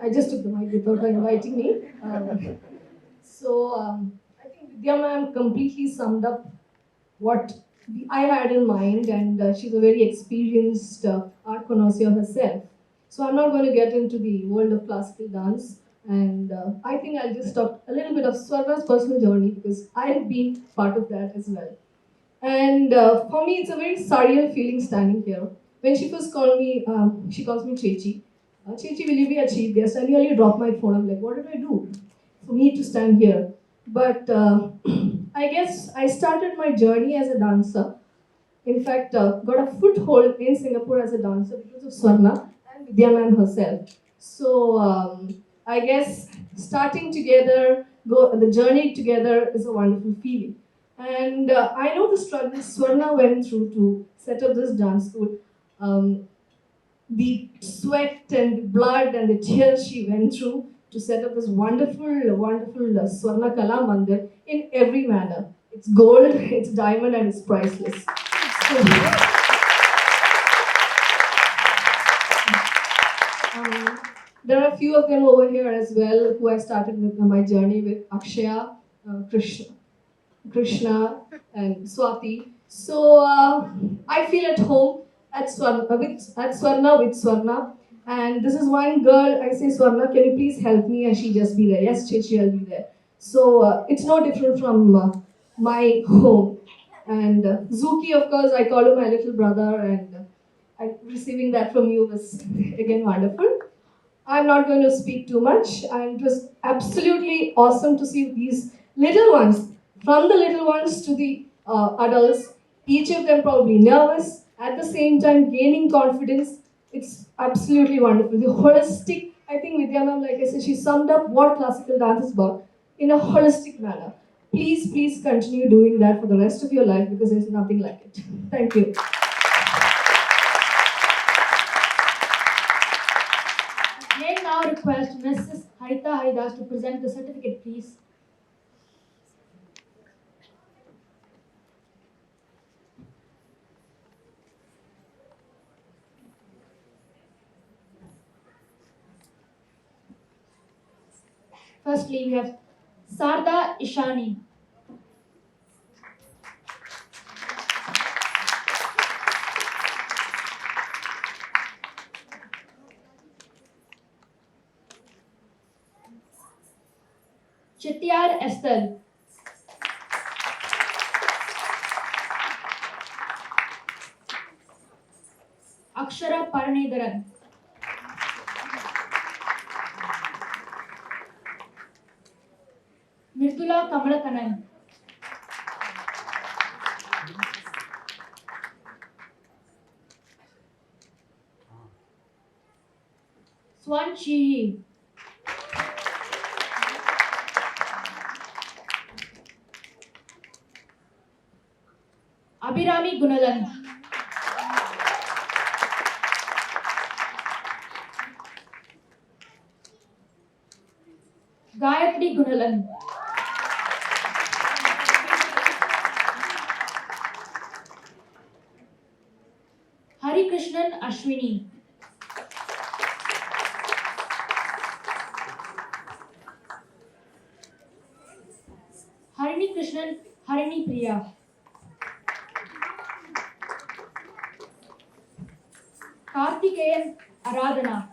I just took the mic without her inviting me. I think Vidya ma'am completely summed up what I had in mind, and she's a very experienced art connoisseur herself. So I'm not going to get into the world of classical dance, and I think I'll just talk a little bit of Swarna's personal journey because I have been part of that as well. And for me, it's a very surreal feeling standing here. When she first called me, she calls me Chechi. Chechi, will you be a chief guest? I nearly dropped my phone. I'm like, what did I do for me to stand here? But I guess I started my journey as a dancer. In fact, got a foothold in Singapore as a dancer because of Swarna and Vidya ma'am herself. So I guess starting together, the journey together is a wonderful feeling. And I know the struggles Swarna went through to set up this dance school. The sweat and blood and the tears she went through to set up this wonderful Swarna Kala Mandir in every manner. It's gold, it's diamond, and it's priceless. So, there are a few of them over here as well who I started with my journey with Akshaya, Krishna and Swati. So I feel at home at Swarna with Swarna. And this is one girl, I say, Swarna, can you please help me? And she just be there. Yes, Chichi, I'll be there. So it's no different from my home. And Zuki, of course, I call him my little brother. And receiving that from you was, again, wonderful. I'm not going to speak too much. And it was absolutely awesome to see these little ones. from the little ones to the adults, each of them probably nervous, at the same time gaining confidence. It's absolutely wonderful. The holistic, I think Vidya ma'am, like I said, she summed up what classical dance is about in a holistic manner. Please, please continue doing that for the rest of your life because there's nothing like it. Thank you. May I now request Mrs. Harita Haridas to present the certificate, please. Firstly, we have Sarda Ishani. Chettiar Esther. Akshara Paranidharan. Mridula Kamalakanan. Swan Chi. Abhirami Gunalan. Gayatri Gunalan. Hari Krishnan Ashwini. Harini Krishnan Harini Priya. Karthikeyan Aradhana.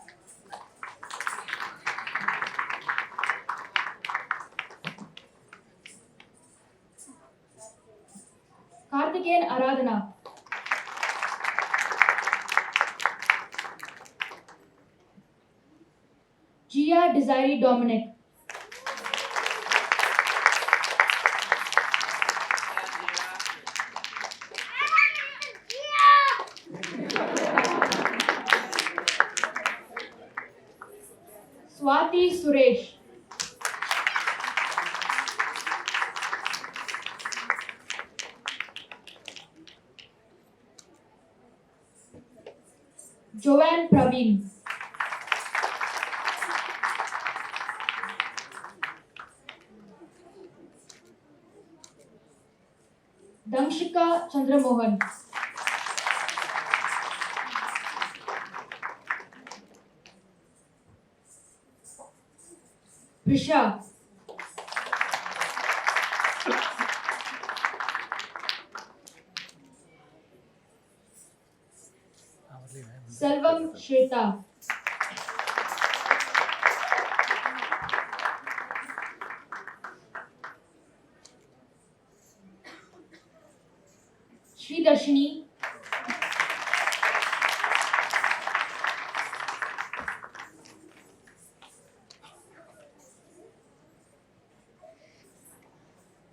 Karthikeyan Aradhana. Gia Desiree Dominic. Swati Suresh. Joanne Praveen. Damshika Chandramohan. Prisha. Selvam Shweta. Sri Darshini.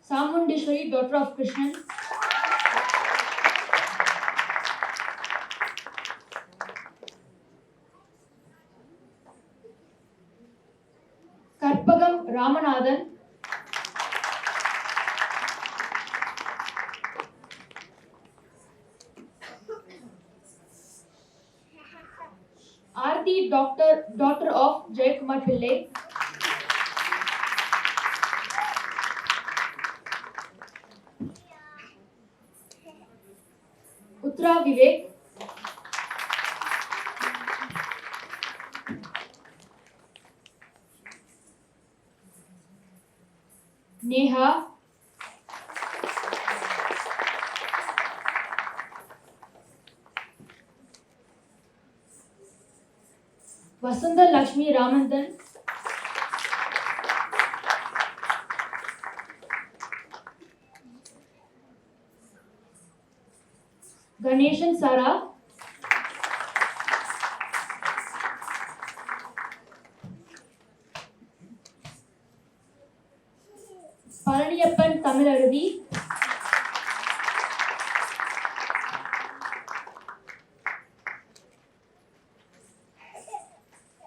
Samundeshwari, daughter of Krishnan. Karpagam Ramanathan. Arti, daughter of Jayakumar Pillai. Uttara Vivek. Neha. Vasanta Lakshmi Ramanathan. Ganeshan Sara. Palaniyappan Tamilaruvi,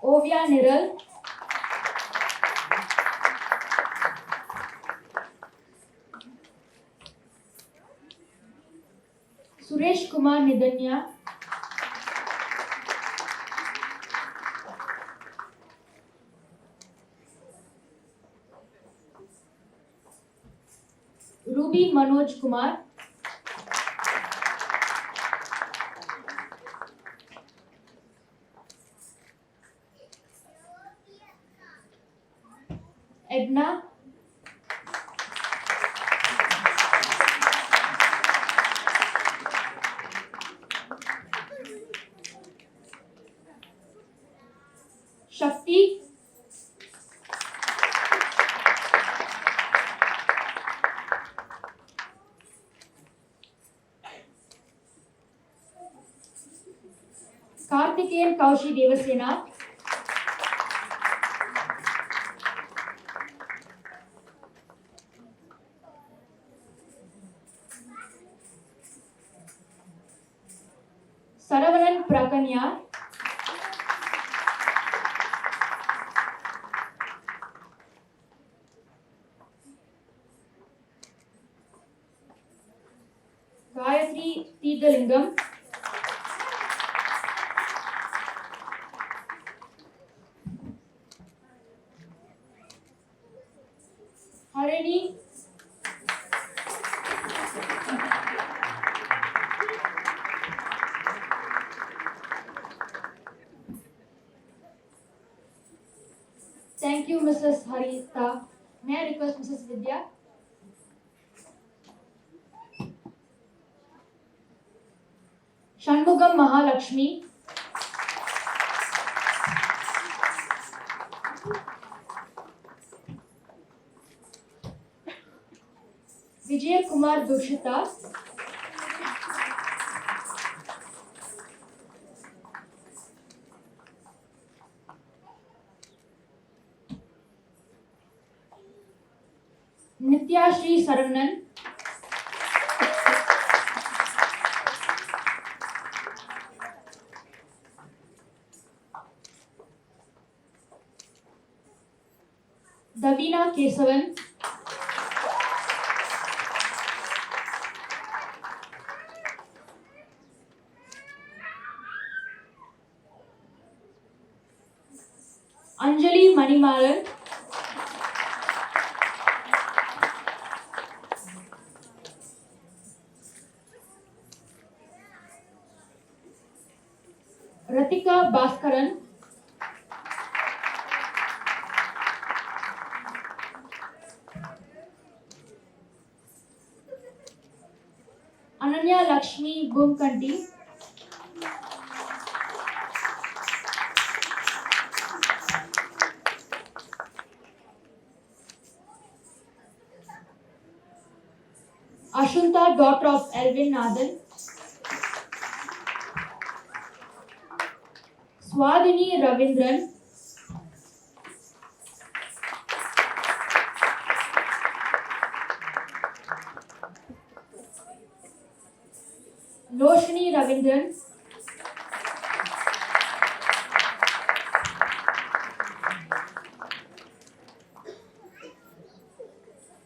Ovia Niral, Suresh Kumar Nidanya, Ruby Manoj Kumar, Edna, Shakti, Karthikeyan Kaushi Devasena, Saravanan Prakanya, Gayatri Tidalingam, Harini, thank you, Mrs. Harita. May I request Mrs. Vidya? Shanmugam Mahalakshmi, Vijay Kumar Dushita, Nitya Shri Saravanan, Davina Kesavan, Anjali Manimalan, Ratika Bhaskaran, Ananya Lakshmi Bhumkanti, Ashunta, daughter of Elvin Nathan, Swadhini Ravindran, Loshini Ravindran,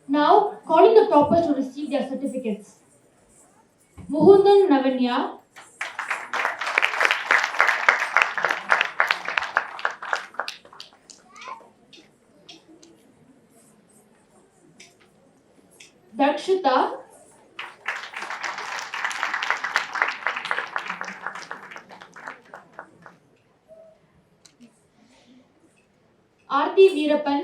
now calling the toppers to receive their certificates. Muhundan Navanya, Dakshita, Aarti Veerappan,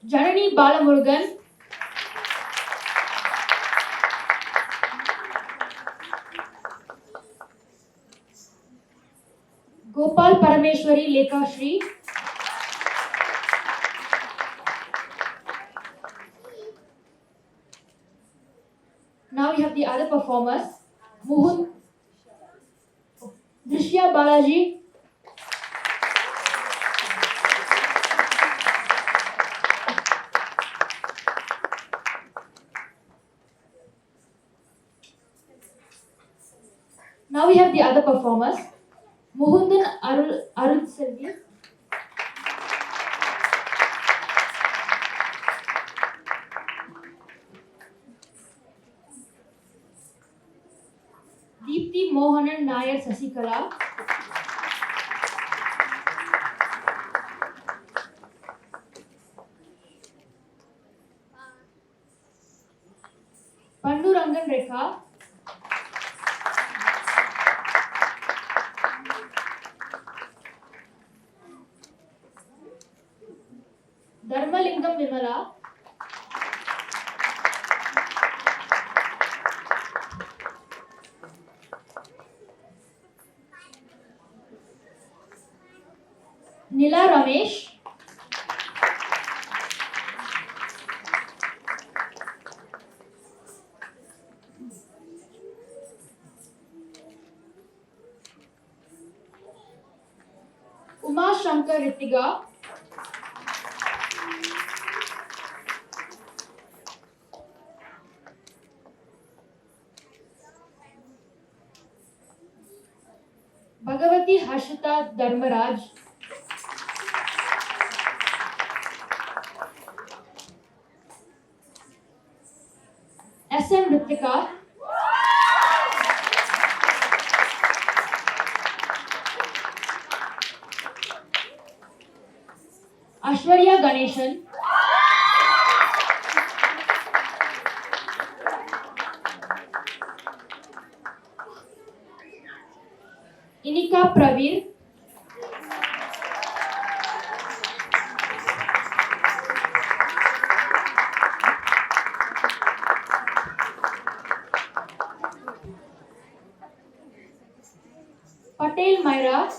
Janani Balamurugan, Gopal Parameshwari Lekha Shri, now we have the other performers. Drishya Balaji. Now we have the other performers. Muhundan Arul Selvi. Deepthi Mohanan Nair Sasikala. Pandurangan Rekha. Dharmalingam Vimala. Nila Ramesh. Uma Shankar Ritiga. Bhagavati Harshita Dharmaraj. SM Ritika. Ashwarya Ganeshan. Inika Pravir. Patel Myra.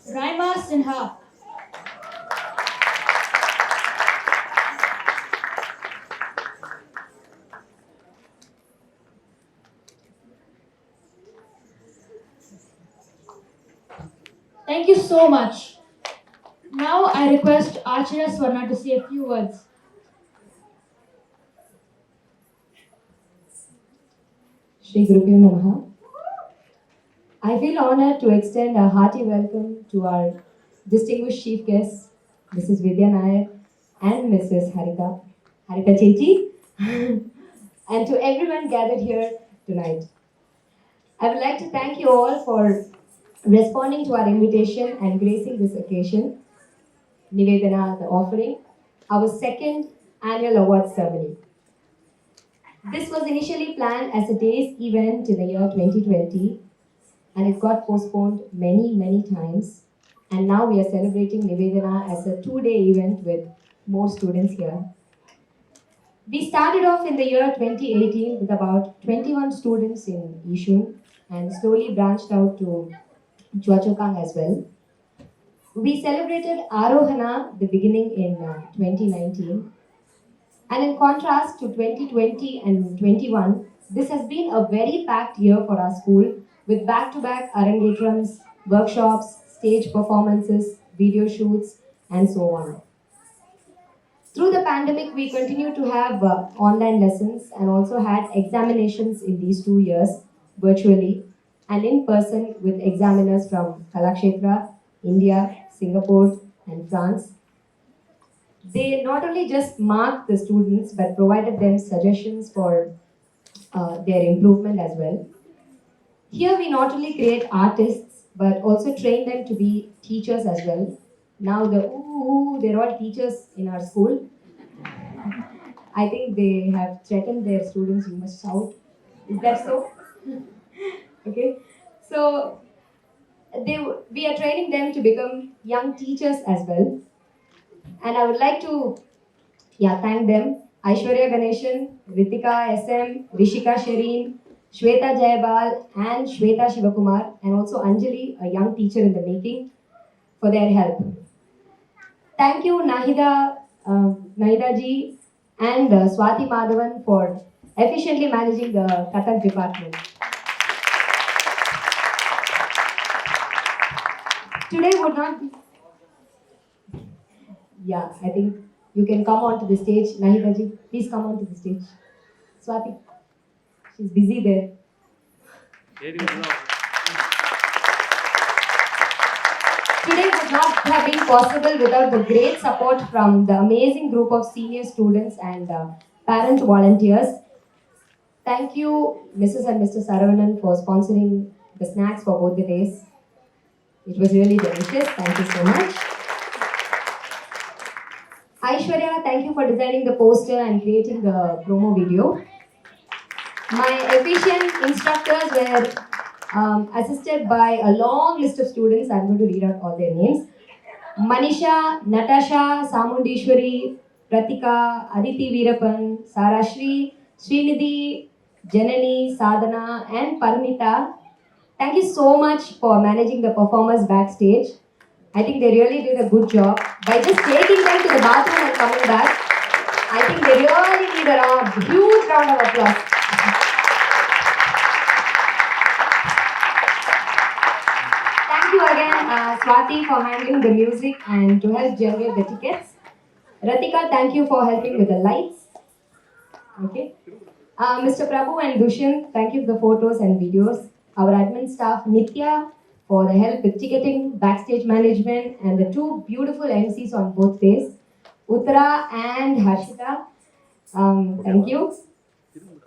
Raima Sinha. Thank you so much. Now I request Acharya Swarna to say a few words. Shri Gurubhyo Namaha. I feel honored to extend a hearty welcome to our distinguished chief guests, Mrs. Vidya Nair and Mrs. Harita Chechi, and to everyone gathered here tonight. I would like to thank you all for responding to our invitation and gracing this occasion, Nivedana, the offering, our second annual awards ceremony. This was initially planned as a day's event in the year 2020, and it got postponed many times. And now we are celebrating Nivedana as a 2-day event with more students here. We started off in the year 2018 with about 21 students in Yishun and slowly branched out to Chuachokang as well. We celebrated Arohana, the beginning in 2019. And in contrast to 2020 and 21, this has been a very packed year for our school with back-to-back Arangetrams, workshops, stage performances, video shoots, and so on. Through the pandemic, we continued to have online lessons and also had examinations in these 2 years virtually and in person with examiners from Kalakshetra, India, Singapore, and France. They not only just marked the students but provided them suggestions for their improvement as well. Here we not only create artists but also train them to be teachers as well. Now they're all teachers in our school. I think they have threatened their students, you must shout. Is that so? Okay. So we are training them to become young teachers as well. And I would like to thank them. Aishwarya Ganeshan, Ritika SM, Rishika Shireen, Shweta Jayabal, and Shweta Shivakumar, and also Anjali, a young teacher in the making, for their help. Thank you, Nahida ji and Swati Madhavan for efficiently managing the Kathak department. Today would not be. Yeah, I think you can come onto the stage. Nahida ji, please come onto the stage. Swati, she's busy there. Today would not have been possible without the great support from the amazing group of senior students and parent volunteers. Thank you, Mrs. and Mr. Saravanan, for sponsoring the snacks for both the days. It was really delicious. Thank you so much. Aishwarya, thank you for designing the poster and creating the promo video. My efficient instructors were assisted by a long list of students. I'm going to read out all their names. Manisha, Natasha, Samundishwari, Pratika, Aditi Veerapan, Sarashri, Srinidhi, Janani, Sadhana, and Parmita. Thank you so much for managing the performers backstage. I think they really did a good job. By just taking them to the bathroom and coming back, I think they really need a huge round of applause. Thank you again, Swati, for handling the music and to help generate the tickets. Ratika, thank you for helping with the lights. Okay. Mr. Prabhu and Dushyant, thank you for the photos and videos. Our admin staff, Nitya, for the help with ticketing, backstage management, and the two beautiful MCs on both days, Uttara and Harshita. Thank you.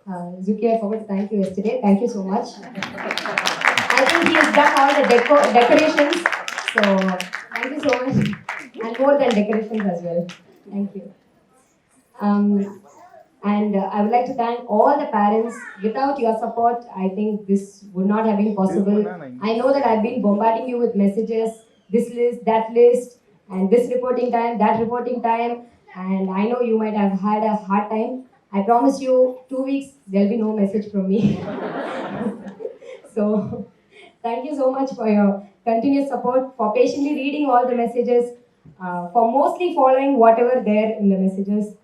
Zuki, I forgot to thank you yesterday. Thank you so much. I think he has done all the decorations. So, thank you so much. And more than decorations as well. Thank you. And I would like to thank all the parents. Without your support, I think this would not have been possible. I know that I've been bombarding you with messages, this list, that list, and this reporting time, that reporting time, and I know you might have had a hard time. I promise you, 2 weeks, there'll be no message from me. So, thank you so much for your continuous support, for patiently reading all the messages, for mostly following whatever there in the messages.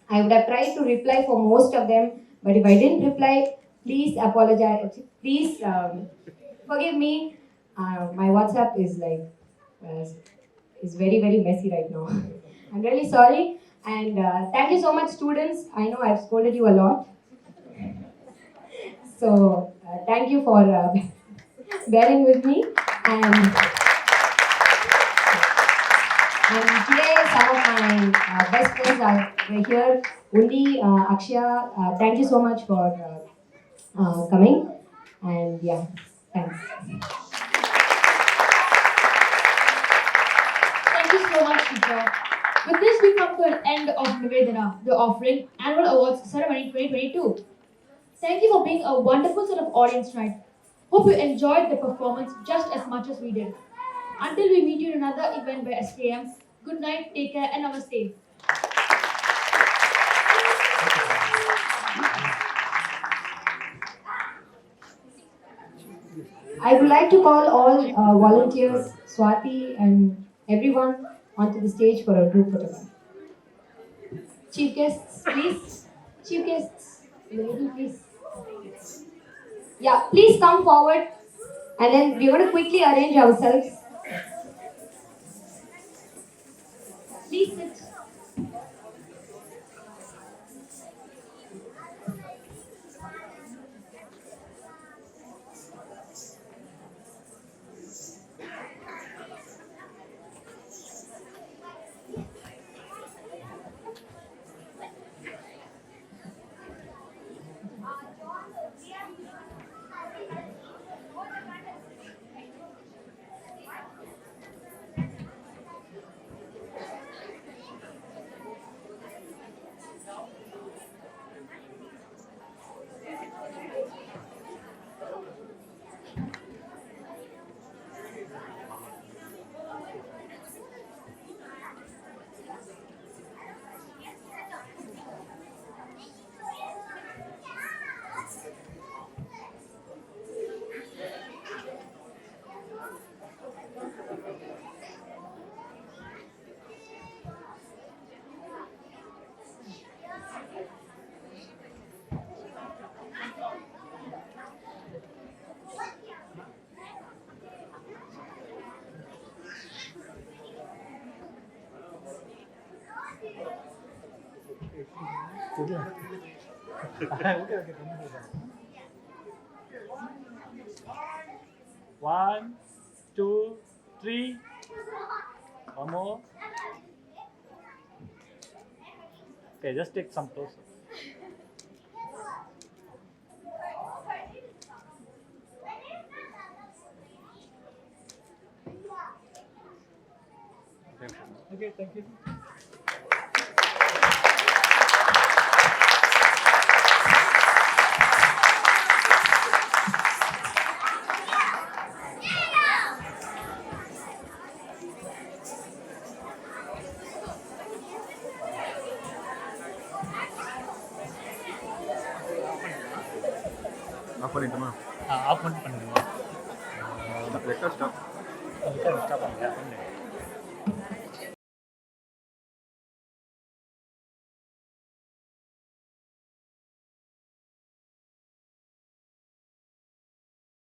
I would have tried to reply for most of them, but if I didn't reply, please apologize. Please forgive me. My WhatsApp is is very messy right now. I'm really sorry, and thank you so much, students. I know I've scolded you a lot, so thank you for bearing with me. And today, some of my best friends are here. Undi, Akshaya, thank you so much for coming. And yeah, thanks. Thank you so much, teacher. With this, we come to an end of Nivedana, the offering Annual Awards Ceremony 2022. Thank you for being a wonderful set of audience tonight. Hope you enjoyed the performance just as much as we did. Until we meet you in another event by SKM, good night, take care, and namaste. I would like to call all volunteers, Swati, and everyone onto the stage for a group photograph. Chief guests, please. Chief guests, lady, please. Yeah, please come forward, and then we're going to quickly arrange ourselves. Please sit. One, two, three. One more. Okay, just take some closer. Okay, thank you. Off பண்ணிட்டோமா? Off பண்ணிட்டு பண்ணுங்க. Record stop. Stop பண்ணுங்க.